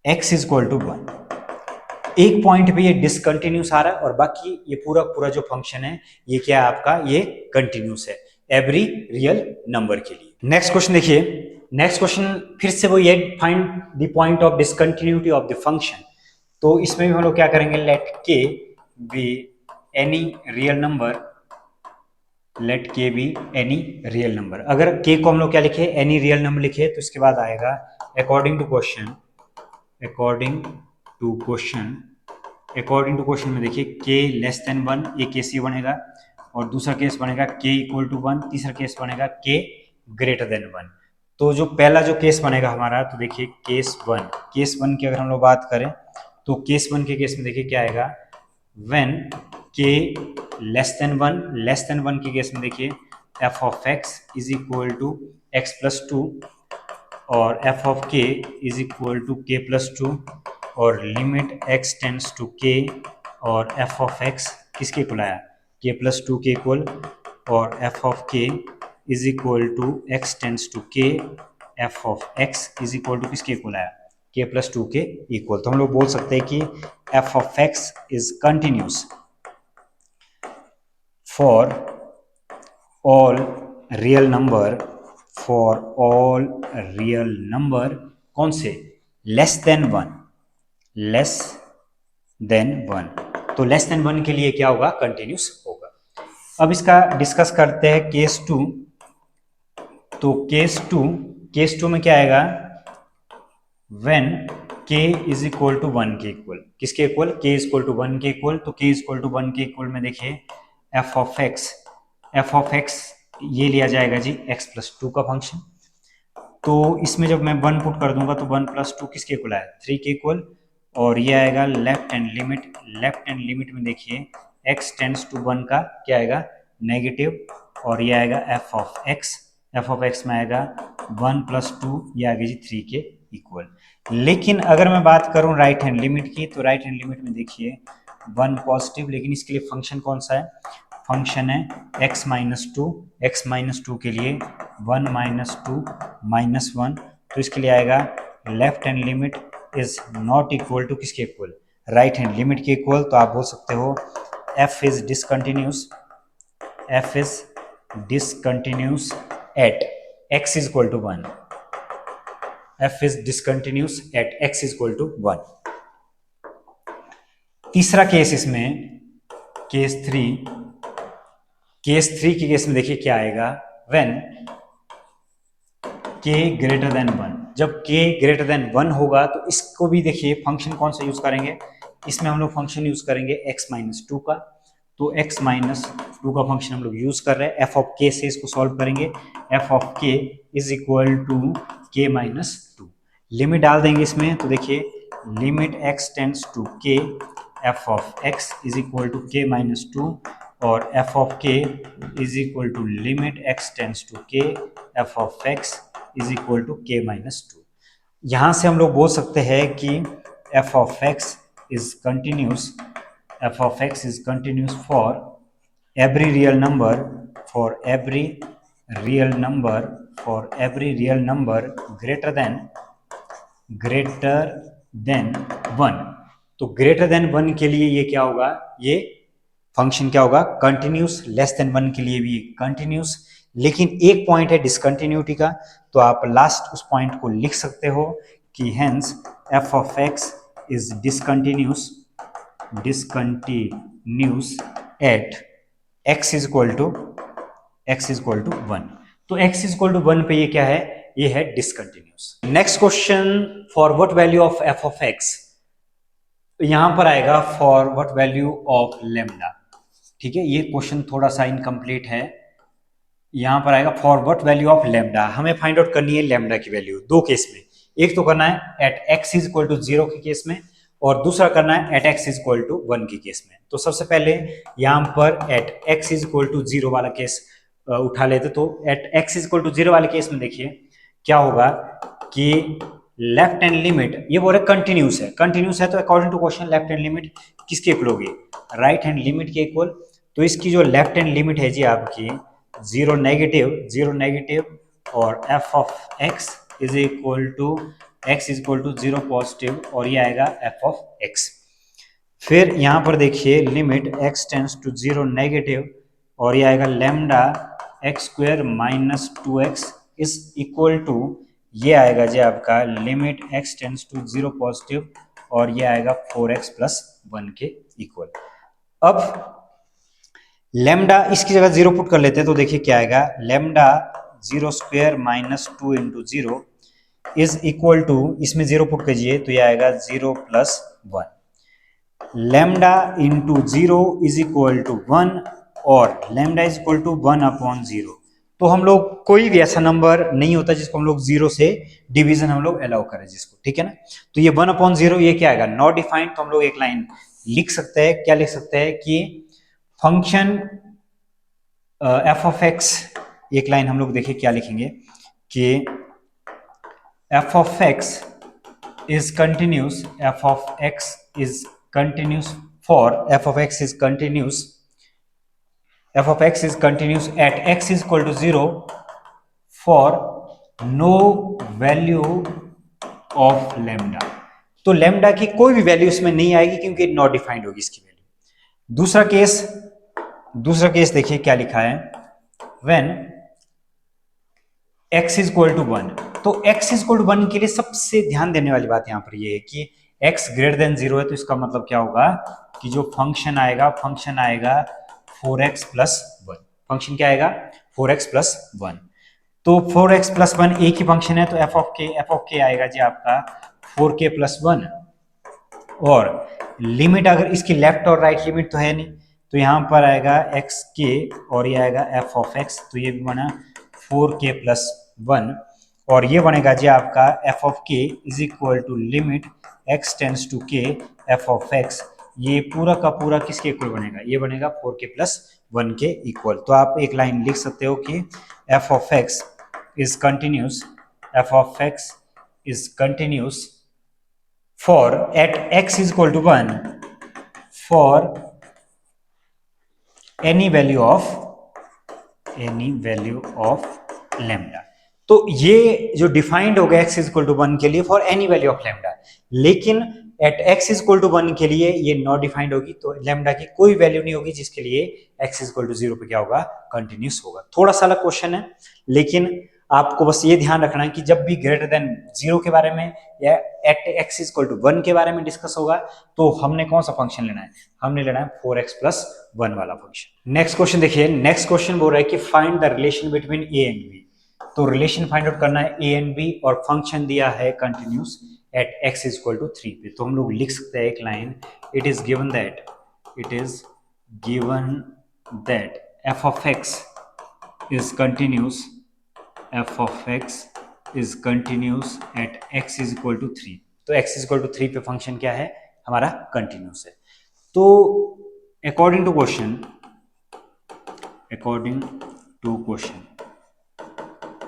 x is equal to 1, एक पॉइंट पे ये डिसकंटिन्यूस आ रहा है और बाकी ये पूरा पूरा जो फंक्शन है ये क्या है आपका, ये कंटिन्यूस है एवरी रियल नंबर के लिए। नेक्स्ट क्वेश्चन देखिए, नेक्स्ट क्वेश्चन फिर से वो ये find the point of discontinuity of the function. तो इसमें भी हम लोग क्या करेंगे, लेट के be any real number, let के बी एनी रियल नंबर। अगर के को हम लोग क्या लिखे, एनी रियल नंबर लिखे, तो इसके बाद आएगा according to question, according to question, according to question में देखिए के लेस देन वन, ये केस ये बनेगा, और दूसरा केस बनेगा के इक्वल टू वन, तीसरा केस बनेगा के ग्रेटर देन वन। तो जो पहला जो केस बनेगा हमारा, तो देखिए केस वन, केस वन की अगर हम लोग बात करें तो केस वन के केस में देखिए क्या आएगा, when k less than one, less than one के केस में देखिए f of x is equal to x plus two, और f of k is equal to k plus two, और limit x tends to k, और एफ ऑफ एक्स किसके इक्वल आया, के प्लस टू के इक्वल, और f of k is equal to x tends to k, f of x is equal to किसके इक्वल आया, के प्लस टू के इक्वल। तो हम लोग बोल सकते हैं कि f of x is continuous for all real number, for all real number, कौन से, less than one, less than one. तो लेस देन वन के लिए क्या होगा, कंटिन्यूस होगा। अब इसका डिस्कस करते हैं केस टू। तो केस टू, केस टू में क्या आएगा, when k is equal to one के इक्वल, किसके equal, k is equal to one के इक्वल। तो k is equal to one के इक्वल में देखिए f of x, f of x ये लिया जाएगा जी x प्लस टू का फंक्शन। तो इसमें जब मैं वन पुट कर दूंगा तो वन प्लस टू किसके इक्वल आया, थ्री के इक्वल, और ये आएगा left hand limit, left hand limit में देखिए x टेंड्स टू वन का क्या आएगा, नेगेटिव, और ये आएगा F of x, f of x में आएगा वन प्लस टू, ये आगे जी थ्री के इक्वल। लेकिन अगर मैं बात करूं राइट हैंड लिमिट की, तो राइट हैंड लिमिट में देखिए वन पॉजिटिव, लेकिन इसके लिए फंक्शन कौन सा है, फंक्शन है x minus two, x minus two के लिए one minus two minus one. तो इसके लिए आएगा left hand limit is not equal to किसके इक्वल, राइट हैंड लिमिट के इक्वल। तो आप बोल सकते हो f is discontinuous, f is discontinuous at x is equal to one, f is discontinuous at x is equal to 1। तीसरा केस इसमें केस थ्री, केस थ्री के केस में देखिए क्या आएगा, when k greater then one. जब k ग्रेटर देन वन होगा तो इसको भी देखिए फंक्शन कौन सा यूज करेंगे, इसमें हम लोग फंक्शन यूज करेंगे x माइनस टू का। तो x माइनस टू का फंक्शन हम लोग यूज कर रहे हैं, एफ ऑफ के से इसको सॉल्व करेंगे, f of k is equal to k minus two. Limit डाल देंगे इसमें, तो देखिए limit x tends to k, f of x is equal to k minus two, और f of k is equal to limit x tends to k, f of x is equal to k minus two. यहाँ से हम लोग बोल सकते हैं कि f of x is continuous, f of x is continuous for every real number, for every real number, for every real number greater than one. तो ग्रेटर देन वन के लिए ये क्या होगा, ये फंक्शन क्या होगा, कंटिन्यूस। लेस देन वन के लिए भी कंटिन्यूस, लेकिन एक पॉइंट है डिसकंटिन्यूटी का, तो आप लास्ट उस पॉइंट को लिख सकते हो कि hence f of x is discontinuous, discontinuous at x is equal to one. तो x is equal to one पे ये क्या है, ये है discontinuous. Next question, for what value of f of x, यहां पर आएगा for what value of lambda. ठीक है, ये क्वेश्चन थोड़ा सा इनकम्प्लीट है। यहां पर आएगा for what value of lambda, हमें फाइंड आउट करनी है लेमडा की वैल्यू दो केस में। एक तो करना है at x is equal to zero के केस में, और दूसरा करना है at x is equal to one के केस में। तो सबसे पहले यहां पर at x is equal to zero वाला केस उठा लेते। तो at x is equal to zero वाले केस में देखिए क्या होगा कि लेफ्ट हैंड लिमिट, ये बोल रहे कंटिन्यूस है, कंटिन्यूस है तो according to question left hand limit किसके इक्वल होगी, राइट हैंड लिमिट के इक्वल। तो इसकी जो लेफ्ट हैंड लिमिट है जी आपकी जीरो नेगेटिव, और f of x is equal to zero positive, और ये आएगा एफ ऑफ एक्स। फिर यहाँ पर देखिए limit x tends to 0 negative, और ये आएगा lambda x square minus 2x is equal to, ये आएगा जी आपका limit x tends to 0 positive, और ये आएगा 4x प्लस 1 के इक्वल। अब लैम्डा इसकी जगह 0 पुट कर लेते हैं, तो देखिए क्या आएगा, lambda 0 square minus 2 into 0 is equal to, इसमें 0 पुट कीजिए तो ये आएगा 0 plus 1। Lambda into 0 is equal to 1, और lambda is equal to 1 upon 0। तो हम लोग कोई भी ऐसा नंबर नहीं होता जिसको हम लोग 0 से डिवीजन हम लोग अलाउ करें जिसको, ठीक है ना। तो ये 1 अपॉन 0 ये क्या आएगा, नॉट डिफाइंड। तो हम लोग एक लाइन लिख सकते हैं, क्या लिख सकते हैं कि फंक्शन एफ ऑफ एक्स, एक लाइन हम लोग देखिए क्या लिखेंगे कि f of x is continuous, f of x is continuous for f of x is continuous, f of x is continuous at x is equal to 0 for no value of lambda। तो लैम्डा की कोई भी वैल्यू इसमें नहीं आएगी क्योंकि नॉट डिफाइंड होगी इसकी वैल्यू। दूसरा केस देखिए क्या लिखा है, when x is equal to 1। तो x इज इक्वल टू 1 के लिए सबसे ध्यान देने वाली बात यहां पर ये है कि x ग्रेटर देन 0 है, तो इसका मतलब क्या होगा कि जो फंक्शन आएगा 4x प्लस 1। फंक्शन क्या आएगा 4x प्लस 1। तो 4x प्लस 1 एक ही फंक्शन है, तो एफ ऑफ के आएगा जी आपका 4k प्लस 1। और लिमिट अगर इसकी लेफ्ट और राइट लिमिट तो है नहीं, तो यहां पर आएगा एक्स के और ये आएगा एफ ऑफ एक्स, तो ये भी बना 4k प्लस 1। और ये बनेगा जी आपका f of k is equal to limit x tends to k f of x. ये पूरा का पूरा किसके इक्वल बनेगा, ये बनेगा 4k प्लस 1 के इक्वल। तो आप एक लाइन लिख सकते हो कि f of x is continuous, F of x is continuous for at x is equal to 1 for any value of lambda। तो ये जो डिफाइंड हो गया x is equal to 1 के लिए for any value of lambda, लेकिन eight x is equal to 1 के लिए ये नॉट डिफाइंड होगी, तो लैम्डा की कोई वैल्यू नहीं होगी जिसके लिए x is equal to 0 पे क्या होगा, कंटिन्यूस होगा। थोड़ा सा अलग क्वेश्चन है, लेकिन आपको बस ये ध्यान रखना है कि जब भी ग्रेटर देन 0 के बारे में या eight x is equal to 1 के बारे में डिस्कस होगा, तो हमने कौन सा फंक्शन लेना है, हमने लेना है 4x प्लस 1 वाला फंक्शन। नेक्स्ट क्वेश्चन देखिए, नेक्स्ट क्वेश्चन बोल रहा है कि find the relation between a and b। तो रिलेशन फाइंड आउट करना है a एंड b, और फंक्शन दिया है continuous at x is equal to 3 पे। तो हम लोग लिख सकते हैं एक line, it is given that f of x is continuous, f of x is continuous at x is equal to 3। तो x is equal to 3 पे फंक्शन क्या है हमारा, कंटिन्यूस है। तो अकॉर्डिंग टू क्वेश्चन,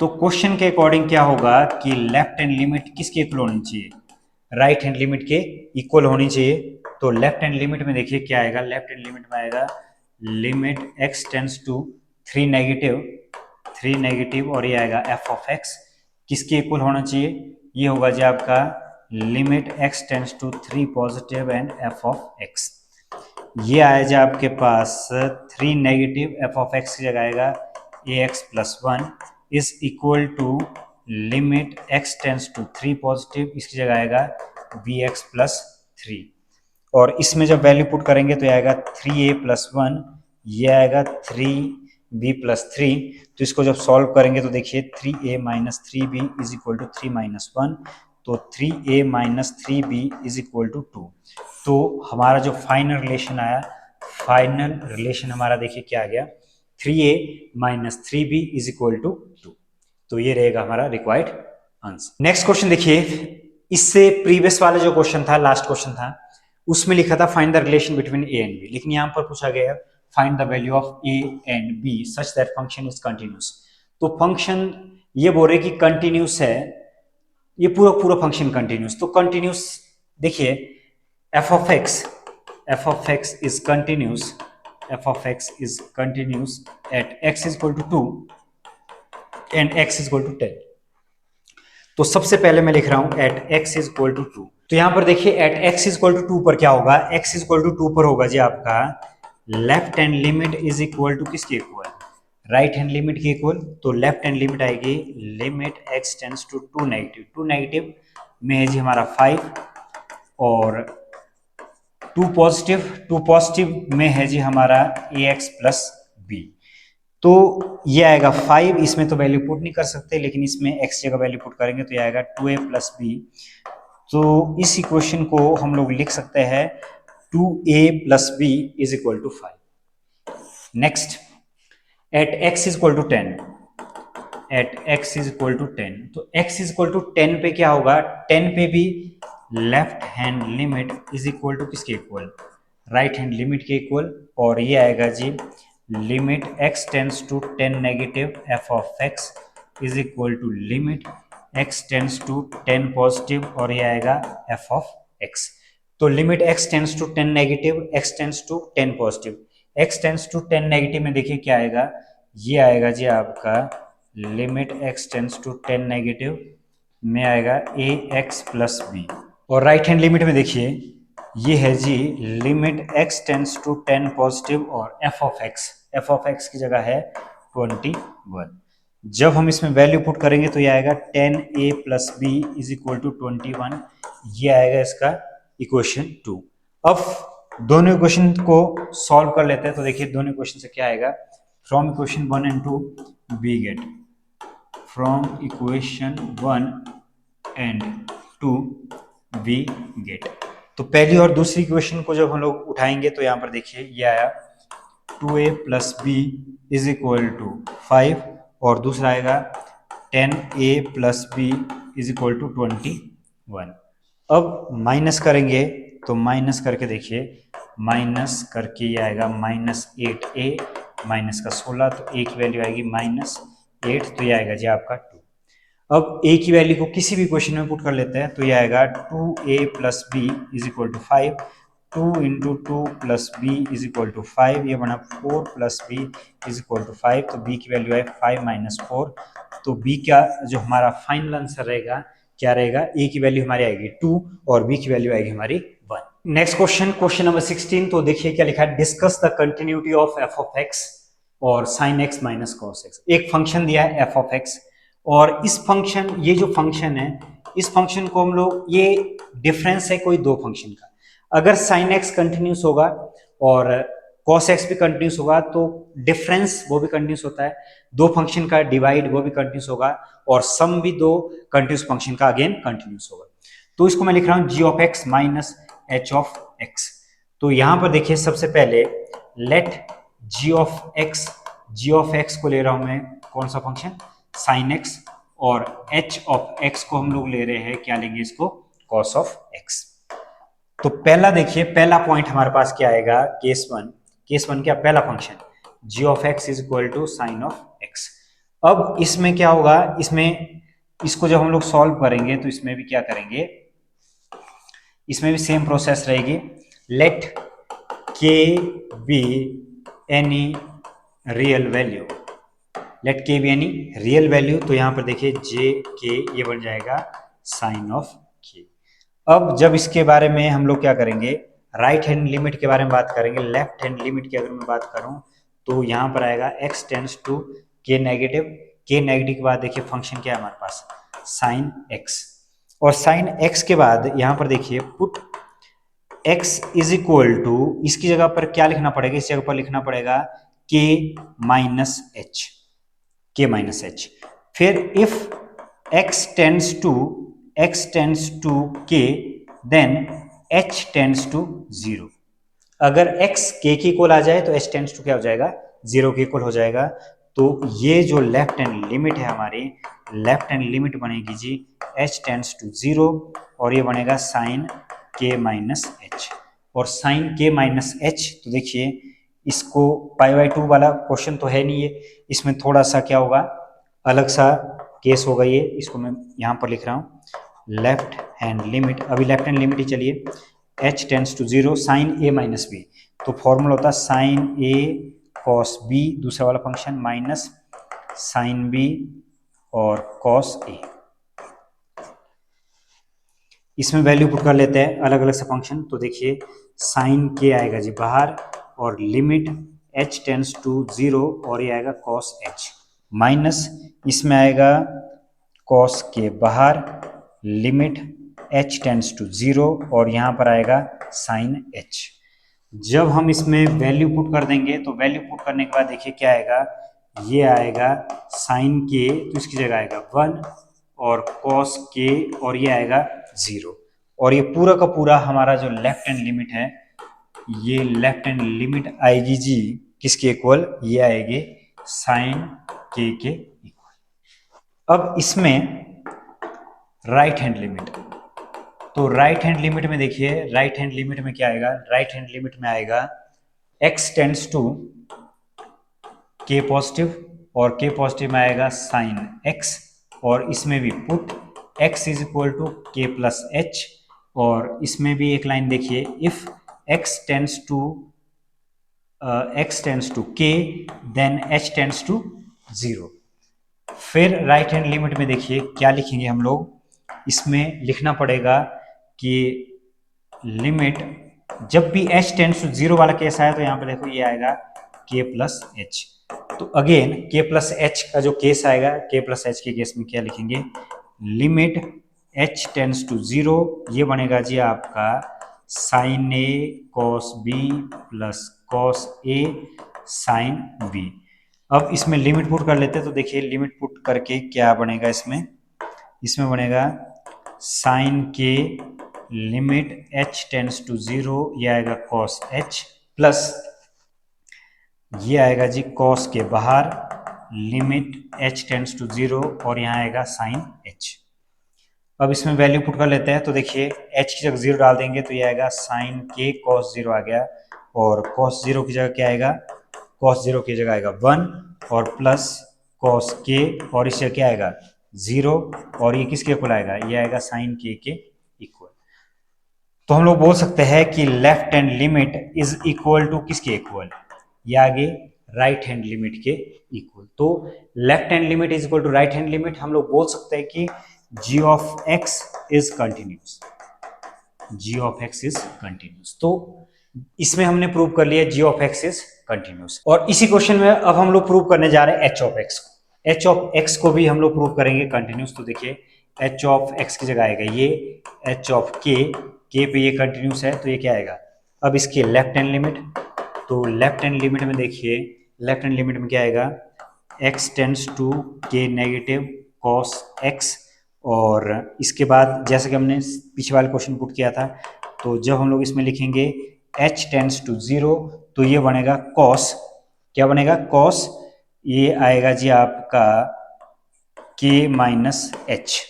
तो क्वेश्चन के अकॉर्डिंग क्या होगा कि लेफ्ट हैंड लिमिट किसके इक्वल होनी चाहिए, राइट हैंड लिमिट के इक्वल होनी चाहिए। तो लेफ्ट हैंड लिमिट में देखिए क्या आएगा, लेफ्ट हैंड लिमिट में आएगा limit x tends to 3 negative, और ये आएगा f ऑफ x किसके इक्वल होना चाहिए, ये होगा जी आपका limit x tends to 3 positive and f of x। ये आया जी आपके पास 3 नेगेटिव, f ऑफ x की जगह आएगा ax plus 1 is equal to limit x tends to 3 positive, इसकी जगह आएगा bx प्लस 3। और इसमें जब वैल्यू पुट करेंगे तो ये आएगा 3a प्लस 1, ये आएगा 3b प्लस 3। तो इसको जब सॉल्व करेंगे तो देखिए 3a minus 3b is equal to 3 minus 1, तो 3a minus 3b is equal to 2। तो हमारा जो फाइनल रिलेशन हमारा देखिए क्या आ गया, 3a minus 3b is equal to 2। तो ये रहेगा हमारा रिक्वायर्ड आंसर। नेक्स्ट क्वेश्चन देखिए, इससे प्रीवियस वाला जो क्वेश्चन था, लास्ट क्वेश्चन था, उसमें लिखा था find the relation between a and b, लेकिन यहां पर पूछा गया है find the value of a and b such that function is continuous. तो फंक्शन ये बोल रहे कि कंटिन्यूस है, ये पूरा फंक्शन कंटिन्यूस। तो कंटिन्यूस देखिए f of x is continuous at x is equal to 2 and x is equal to 10। तो सबसे पहले मैं लिख रहा हूं at x is equal to 2। तो यहां पर देखिए at x is equal to 2 पर क्या होगा, x इज इक्वल टू 2 पर होगा जी आपका left hand limit is equal to किसके इक्वल, राइट हैंड लिमिट के इक्वल। तो लेफ्ट हैंड लिमिट आएगी limit x tends to two negative, two negative में है जी हमारा 5 और टू पॉजिटिव में है जी हमारा ax प्लस बी। तो ये आएगा 5, इसमें तो वैल्यू पुट नहीं कर सकते लेकिन इसमें x जगह वैल्यू पुट करेंगे तो ये आएगा 2a प्लस बी। तो इस इक्वेशन को हम लोग लिख सकते हैं 2a plus B is equal to 5। Next eight x is equal to 10, eight x is equal to 10, तो x इज इक्वल टू 10 पे क्या होगा, 10 पे भी left hand limit is equal to किसके इक्वल, राइट हैंड लिमिट के इक्वल। और ये आएगा जी limit x tends to 10 negative f of x is equal to limit x tends to 10 positive और ये आएगा f ऑफ x। तो limit x tends to 10 negative, x tends to 10 positive, x tends to 10 negative में देखिए क्या आएगा, ये आएगा जी आपका limit x tends to 10 negative में आएगा ax प्लस बी। और राइट हैंड लिमिट में देखिए ये है जी limit x tends to 10 positive और f ऑफ x की जगह है 21। जब हम इसमें वैल्यू पुट करेंगे तो ये आएगा 10a plus B is equal to 21, ये आएगा इसका इक्वेशन 2। अब दोनों इक्वेशन को सॉल्व कर लेते हैं तो देखिए दोनों इक्वेशन से क्या आएगा, from equation 1 and 2 we get, from equation 1 and 2 we get. तो पहली और दूसरी इक्वेशन को जब हम लोग उठाएंगे तो यहाँ पर देखिए ये आया 2a plus B is equal to 5 और दूसरा आएगा 10a plus B is equal to 21। अब माइनस करेंगे तो माइनस करके देखिए, माइनस करके ये आएगा -8a माइनस का 16, तो a की वैल्यू आएगी -8, तो ये आएगा जी आपका 2। अब a की वैल्यू को किसी भी क्वेश्चन में पुट कर लेते हैं तो ये आएगा 2a plus B is equal to 5, 2 into 2 plus B is equal to 5, ये बना 4 plus B is equal to 5, तो b की वैल्यू है 5 माइनस 4। तो b का जो हमारा फाइनल आंसर रहेगा क्या रहेगा, a की वैल्यू हमारी आएगी 2 और b की वैल्यू आएगी हमारी 1। नेक्स्ट क्वेश्चन, क्वेश्चन नंबर 16, तो देखिए क्या लिखा है, discuss the continuity of f of x और sin x minus cos x। एक फंक्शन दिया है f ऑफ x और इस फंक्शन, ये जो फंक्शन है इस फंक्शन को हम लोग, ये डिफरेंस है कोई दो फंक्शन का, अगर sin x कंटिन्यूस होगा और cos x भी कंटिन्यूस होगा तो डिफरेंस वो भी कंटिन्यूस होता है, दो फंक्शन का डिवाइड वो भी कंटिन्यूस होगा और सम भी दो कंटिन्यूस फंक्शन का अगेन कंटिन्यूस होगा। तो इसको मैं लिख रहा हूं g of x minus h of x। तो यहां पर देखिए सबसे पहले लेट g ऑफ x को ले रहा हूं मैं कौन सा फंक्शन, sin x, और h ऑफ x को हम लोग ले रहे हैं, क्या लेंगे इसको, cos ऑफ x। तो पहला देखिए, पहला पॉइंट हमारे पास क्या आएगा, केस वन क्या, पहला function g of x is equal to sine of x। अब इसमें क्या होगा, इसमें इसको जब हम लोग सॉल्व करेंगे तो इसमें भी क्या करेंगे, इसमें भी सेम प्रोसेस रहेगी, let k be any real value, let के बी एनी रियल वैल्यू। तो यहां पर देखिए जे के ये बन जाएगा साइन ऑफ के। अब जब इसके बारे में हम लोग क्या करेंगे, राइट हैंड लिमिट के बारे में बात करेंगे, लेफ्ट हैंड लिमिट की अगर मैं बात करूं तो यहां पर आएगा x tends to K negative, K negative के बाद देखिए फंक्शन क्या है हमारे पास, साइन x, और साइन x के बाद यहां पर देखिए put x is equal to, इसकी जगह पर क्या लिखना पड़ेगा, इस जगह पर लिखना पड़ेगा k minus H, k minus H. फिर if x tends to k then h tends to 0। अगर x k के इक्वल आ जाए तो h टेंड्स टू क्या हो जाएगा, 0 के इक्वल हो जाएगा। तो ये जो लेफ्ट हैंड लिमिट है हमारी, लेफ्ट हैंड लिमिट बनेगी जी h टेंड्स टू 0 और ये बनेगा साइन k माइनस एच। और साइन k माइनस एच, तो देखिए इसको पाई बाई 2 वाला क्वेश्चन तो है नहीं है, इसमें थोड़ा सा क्या होगा, अलग सा केस होगा ये, इसको मैं यहाँ पर लिख रहा हूँ लेफ्ट हैंड लिमिट, अभी लेफ्ट हैंड लिमिट ही चलिए, h tends to 0 sine a minus B, तो फॉर्मूला होता है साइन a कॉस b, दूसरा वाला फंक्शन माइनस साइन b और कॉस a। इसमें वैल्यू पुट कर लेते हैं अलग अलग से फंक्शन। तो देखिए साइन के आएगा जी बाहर, और लिमिट h टेंस टू 0 और ये आएगा cos h, माइनस इसमें आएगा cos के बाहर, लिमिट h टेंस टू 0 और यहाँ पर आएगा साइन h। जब हम इसमें वैल्यू पुट कर देंगे तो वैल्यू पुट करने के बाद देखिए क्या आएगा, ये आएगा साइन के, तो इसकी जगह आएगा 1 और cos के, और ये आएगा 0। और ये पूरा का पूरा हमारा जो लेफ्ट हैंड लिमिट है, ये लेफ्ट हैंड लिमिट आएगी जी किसके इक्वल, ये आएगी साइन के इक्वल। अब इसमें राइट हैंड लिमिट, तो राइट हैंड लिमिट में देखिए, राइट हैंड लिमिट में क्या आएगा, राइट हैंड लिमिट में आएगा x tends to k positive, और k पॉजिटिव में आएगा साइन x, और इसमें भी put x is equal to k plus h, और इसमें भी एक लाइन देखिए, if x tends to k then h tends to 0। फिर राइट हैंड लिमिट में देखिए क्या लिखेंगे हम लोग, इसमें लिखना पड़ेगा कि लिमिट जब भी h टेंड्स टू 0 वाला केस आया तो यहाँ पे देखो ये आएगा k प्लस h। तो अगेन k प्लस h का जो केस आएगा, k प्लस h के केस में क्या लिखेंगे, लिमिट h टेंड्स टू 0, ये बनेगा जी आपका sine a cos b plus cos a sine b। अब इसमें लिमिट पुट कर लेते हैं, तो देखिए लिमिट पुट करके क्या बनेगा, इसमें बनेगा साइन के लिमिट h टेंड्स टू 0, ये आएगा cos h, प्लस ये आएगा जी cos के बाहर, लिमिट h टेंड्स टू 0 और यहाँ आएगा साइन h। अब इसमें वैल्यू पुट कर लेते हैं, तो देखिए h की जगह 0 डाल देंगे तो ये आएगा साइन के cos 0 आ गया, और cos 0 की जगह क्या आएगा, cos 0 की जगह आएगा 1 और प्लस cos के, और इससे क्या आएगा 0, और ये किसके इक्वल आएगा, ये आएगा साइन के इक्वल। तो हम लोग बोल सकते हैं कि left hand limit is equal to किसके इक्वल, ये आगे राइट हैंड लिमिट के इक्वल। तो left hand limit is equal to right hand limit, हम लोग बोल सकते हैं कि g of x is continuous, g of x is continuous. तो इसमें हमने प्रूव कर लिया g of x is continuous. और इसी क्वेश्चन में अब हम लोग प्रूव करने जा रहे हैं h ऑफ x को। h ऑफ x को भी हम लोग प्रूव करेंगे कंटिन्यूस। तो देखिए h ऑफ x की जगह आएगा ये h ऑफ k पे ये कंटिन्यूस है, तो ये क्या आएगा, अब इसकी लेफ्ट हैंड लिमिट, तो लेफ्ट हैंड लिमिट में देखिए, लेफ्ट हैंड लिमिट में क्या आएगा, x tends to k negative cos x, और इसके बाद जैसे कि हमने पिछले वाले क्वेश्चन पुट किया था, तो जब हम लोग इसमें लिखेंगे h टेंड्स टू 0, तो ये बनेगा cos, क्या बनेगा cos, ये आएगा जी आपका k माइनस h।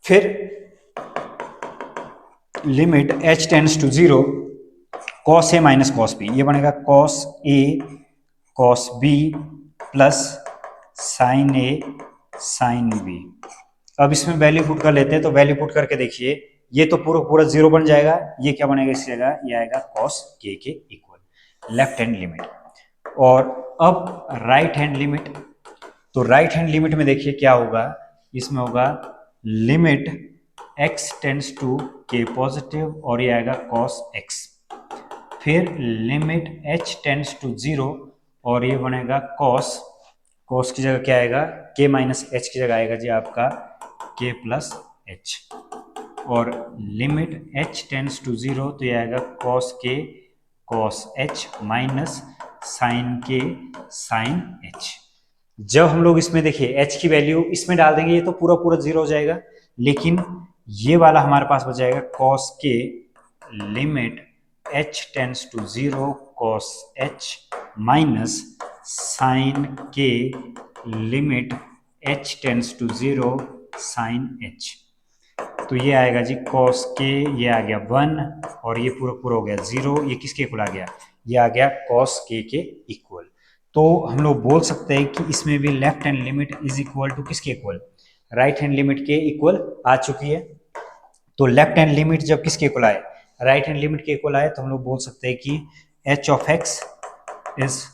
फिर limit h tends to 0 cos a minus cos b, ये बनेगा cos a cos b plus sine a sine b। अब इसमें वैल्यू पुट कर लेते हैं, तो वैल्यू पुट करके देखिए ये तो पूरा पूरा 0 बन जाएगा, ये क्या बनेगा इस जगह, ये आएगा cos k के इक्वल लेफ्ट हैंड लिमिट। और अब राइट हैंड लिमिट, तो राइट हैंड लिमिट में देखिए क्या होगा, इसमें होगा limit x tends to k positive और ये आएगा cos x, फिर लिमिट h टेंड्स टू 0 और ये बनेगा cos की जगह क्या आएगा, k माइनस h की जगह आएगा जी आपका k प्लस h, और लिमिट h टेंड्स टू 0 तो ये आएगा cos k cos h minus sine k sine h। जब हम लोग इसमें देखिए h की वैल्यू इसमें डाल देंगे, ये तो पूरा पूरा 0 हो जाएगा, लेकिन ये वाला हमारे पास बच जाएगा cos k limit h tends to 0 cos h minus sine k limit h tends to 0 sine h। तो ये आएगा जी cos k, ये आ गया 1 और ये पूरा पूरा हो गया 0, ये किसके इक्वल आ गया, ये आ गया cos k के इक्वल। तो हम लोग बोल सकते हैं कि इसमें भी left hand limit is equal to किसके इक्वल, राइट हैंड लिमिट के इक्वल आ चुकी है। तो लेफ्ट हैंड लिमिट जब किसके इक्वल आए, राइट हैंड लिमिट के इक्वल आए, तो हम लोग बोल सकते हैं कि h of x is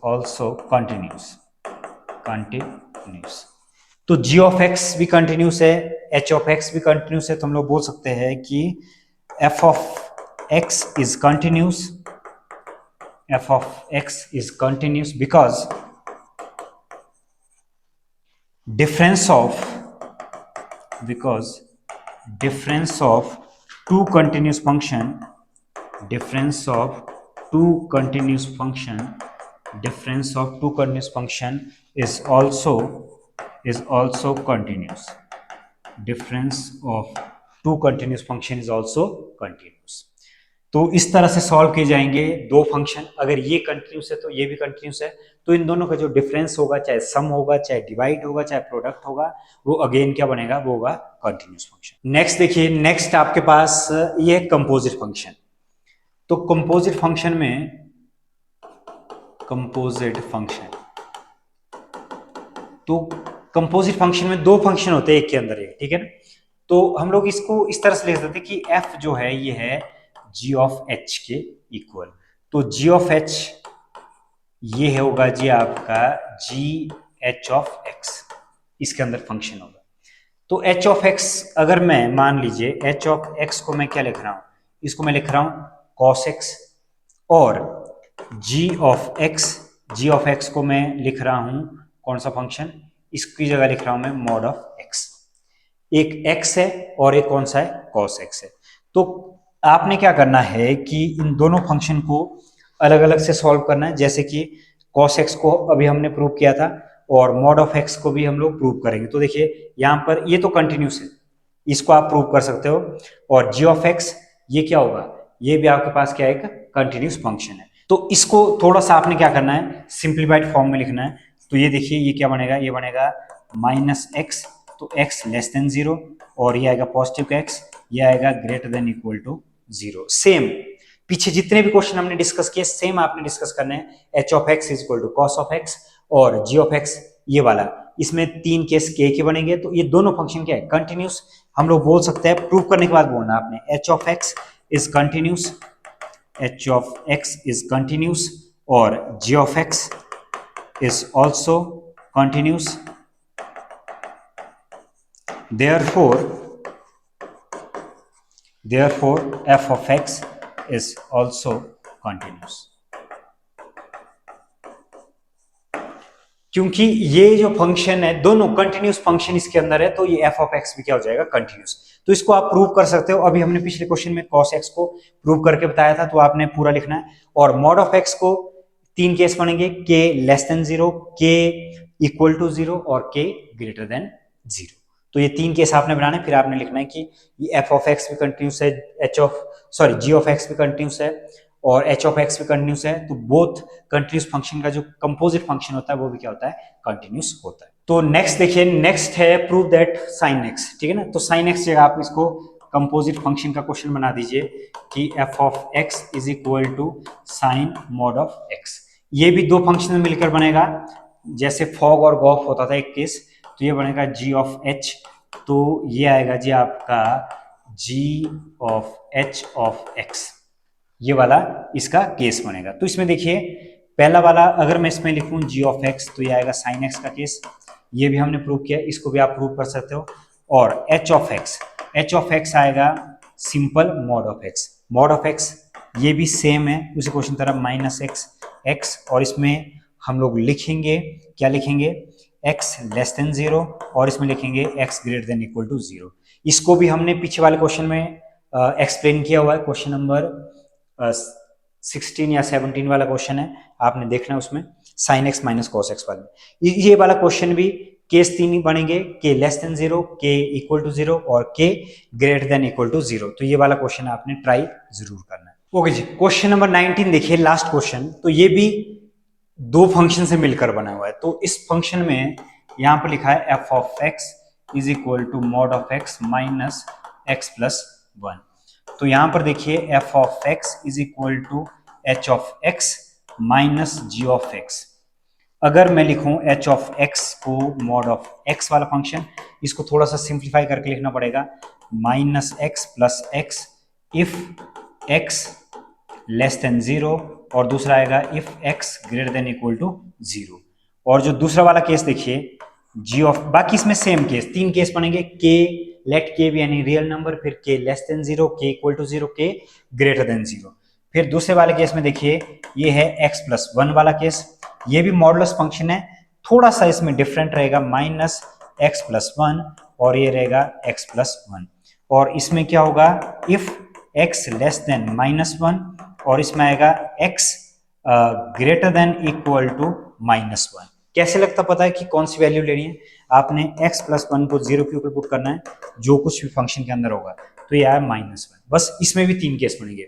also continuous. तो g ऑफ x भी कंटिन्यूस है, h ऑफ x भी कंटिन्यूस है, तो हम लोग बोल सकते हैं कि f of x is continuous, f of x is continuous because difference of two continuous function difference of two continuous function is also continuous. Difference of two continuous function is also continuous. तो इस तरह से सॉल्व किए जाएंगे दो फंक्शन, अगर ये कंटिन्यूस है तो ये भी कंटिन्यूस है, तो इन दोनों का जो डिफरेंस होगा, चाहे सम होगा, चाहे डिवाइड होगा, चाहे प्रोडक्ट होगा, वो अगेन क्या बनेगा, वो होगा कंटिन्यूस फंक्शन। नेक्स्ट देखिए, नेक्स्ट आपके पास ये है कंपोजिट फंक्शन। तो कंपोजिट फंक्शन में दो फंक्शन होते हैं एक के अंदर एक, ठीक है ना। तो हम लोग इसको इस तरह से लिख सकते हैं कि f जो है ये है g ऑफ h के इक्वल। तो g ऑफ h ये होगा जी आपका g h ऑफ x, इसके अंदर फंक्शन होगा। तो h ऑफ x अगर मैं मान लीजिए h ऑफ x को मैं क्या लिख रहा हूं, इसको मैं लिख रहा हूं cos x, और g ऑफ x को मैं लिख रहा हूं कौन सा फंक्शन, इसकी जगह लिख रहा हूं मैं मॉड ऑफ x। एक x है और एक कौन सा है, cos x है। तो आपने क्या करना है कि इन दोनों फंक्शन को अलग अलग से सॉल्व करना है, जैसे कि cos x को अभी हमने प्रूव किया था और मॉड ऑफ x को भी हम लोग प्रूव करेंगे। तो देखिए यहाँ पर ये तो कंटिन्यूस है, इसको आप प्रूव कर सकते हो, और g ऑफ x ये क्या होगा, ये भी आपके पास क्या है, एक कंटिन्यूस फंक्शन है। तो इसको थोड़ा सा आपने क्या करना है, सिंप्लीफाइड फॉर्म में लिखना है। तो ये देखिए ये क्या बनेगा, ये बनेगा माइनस एक्स, तो x लेस देन 0, और ये आएगा पॉजिटिव का x, ये आएगा greater than equal to 0। Same पीछे जितने भी क्वेश्चन हमने डिस्कस किए सेम आपने डिस्कस करने हैं। h of x is equal to cos of x, और g ऑफ x ये वाला, इसमें तीन केस के बनेंगे। तो ये दोनों फंक्शन क्या है, कंटिन्यूस। हम लोग बोल सकते हैं, प्रूव करने के बाद बोलना आपने h of x is continuous, h of x is continuous, और g of x is also continuous. Therefore, f of x is also continuous. क्योंकि ये जो फंक्शन है दोनों कंटिन्यूस फंक्शन इसके अंदर है, तो ये f of x भी क्या हो जाएगा, कंटिन्यूस। तो इसको आप प्रूव कर सकते हो। अभी हमने पिछले क्वेश्चन में cos x को प्रूव करके बताया था, तो आपने पूरा लिखना है। और मॉड ऑफ x को तीन केस बनेंगे, k less than 0, k equal to 0 और k ग्रेटर देन 0। तो ये तीन केस आपने बनाने, फिर आपने लिखना है कि ये f ऑफ x भी कंटिन्यूस है, g ऑफ x भी कंटिन्यूस है, और h ऑफ x भी कंटिन्यूस है। तो बोथ कंटिन्यूस फंक्शन का जो कंपोजिट फंक्शन होता है वो भी क्या होता है, कंटिन्यूस होता है। तो नेक्स्ट देखिए, नेक्स्ट है प्रूव दैट sin x, ठीक है ना। तो sin x जगह आप इसको कंपोजिट फंक्शन का क्वेश्चन बना दीजिए कि f of x is equal to sine mod of x। ये भी दो फंक्शन मिलकर बनेगा, जैसे फॉग और गॉफ होता था एक केस, तो ये बनेगा g ऑफ h, तो ये आएगा जी आपका g of h of x, ये वाला इसका केस बनेगा। तो इसमें देखिए पहला वाला अगर मैं इसमें लिखूं g ऑफ x, तो ये आएगा sin x का केस, ये भी हमने प्रूव किया, इसको भी आप प्रूव कर सकते हो। और h ऑफ x आएगा सिंपल मॉड ऑफ x, ये भी सेम है उसी क्वेश्चन तरह माइनस x, और इसमें हम लोग लिखेंगे, क्या लिखेंगे, x लेस देन 0, और इसमें लिखेंगे x greater than equal to 0। इसको भी हमने पीछे वाले क्वेश्चन में एक्सप्लेन किया हुआ है, क्वेश्चन नंबर 16 या 17 वाला क्वेश्चन है, आपने देखना है उसमें sin x minus cos x वाले। ये वाला क्वेश्चन भी केस तीन बनेंगे, k less than 0, k equal to 0 और k greater than equal to 0। तो ये वाला क्वेश्चन आपने ट्राई जरूर करना है। ओके जी, क्वेश्चन नंबर 19 देखिए, लास्ट क्वेश्चन। तो ये भी दो फंक्शन से मिलकर बना हुआ है। तो इस फंक्शन में यहां पर लिखा है f of x is equal to mod of x minus x plus 1। तो यहां पर देखिए f of x is equal to h of x minus g of x। अगर मैं लिखूं h ऑफ x को मॉड ऑफ x वाला फंक्शन, इसको थोड़ा सा सिंप्लीफाई करके लिखना पड़ेगा, minus x plus x if x less than 0, और दूसरा आएगा if x greater than equal to 0। और जो दूसरा वाला केस देखिए, जी ऑफ, बाकी इसमें सेम केस, 3 केस बनेंगे, के लेट के बी एनी रियल नंबर, फिर के लेस देन 0, के इक्वल टू 0, के ग्रेटर देन 0। फिर दूसरे वाले केस में देखिए, ये है x प्लस 1 वाला केस, ये भी मॉडुलस फंक्शन है, थोड़ा सा इसमें डिफरेंट रहेगा, माइनस x प्लस 1 और ये रहेगा x प्लस 1। और इसमें क्या होगा, if x less than minus 1 और इसमें आएगा x greater than equal to minus 1। कैसे लगता पता है कि कौन सी वैल्यू लेनी है, आपने x प्लस 1 को 0 के ऊपर पुट करना है, जो कुछ भी फंक्शन के अंदर होगा, तो ये आया माइनस 1। बस इसमें भी 3 केस बनेंगे,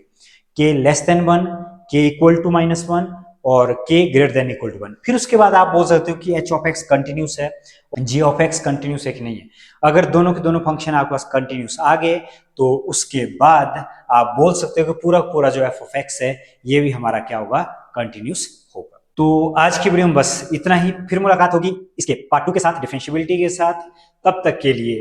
के लेस देन 1, के इक्वल टू माइनस 1 और के ग्रेटर देन इक्वल टू 1। फिर उसके बाद आप बोल सकते हो कि एच ऑफ एक्स कंटिन्यूस है, जी ऑफ एक्स कंटिन्यूस है कि नहीं है। अगर दोनों के दोनों फंक्शन आपके पास कंटिन्यूस आ गए तो उसके बाद आप बोल सकते हो कि पूरा पूरा जो एफ ऑफ एक्स है ये भी हमारा क्या होगा, कंटिन्यूस होगा। तो आज की वीडियो में बस इतना ही, फिर मुलाकात होगी इसके पार्ट 2 के साथ, डिफरेंशिएबिलिटी के साथ। तब तक के लिए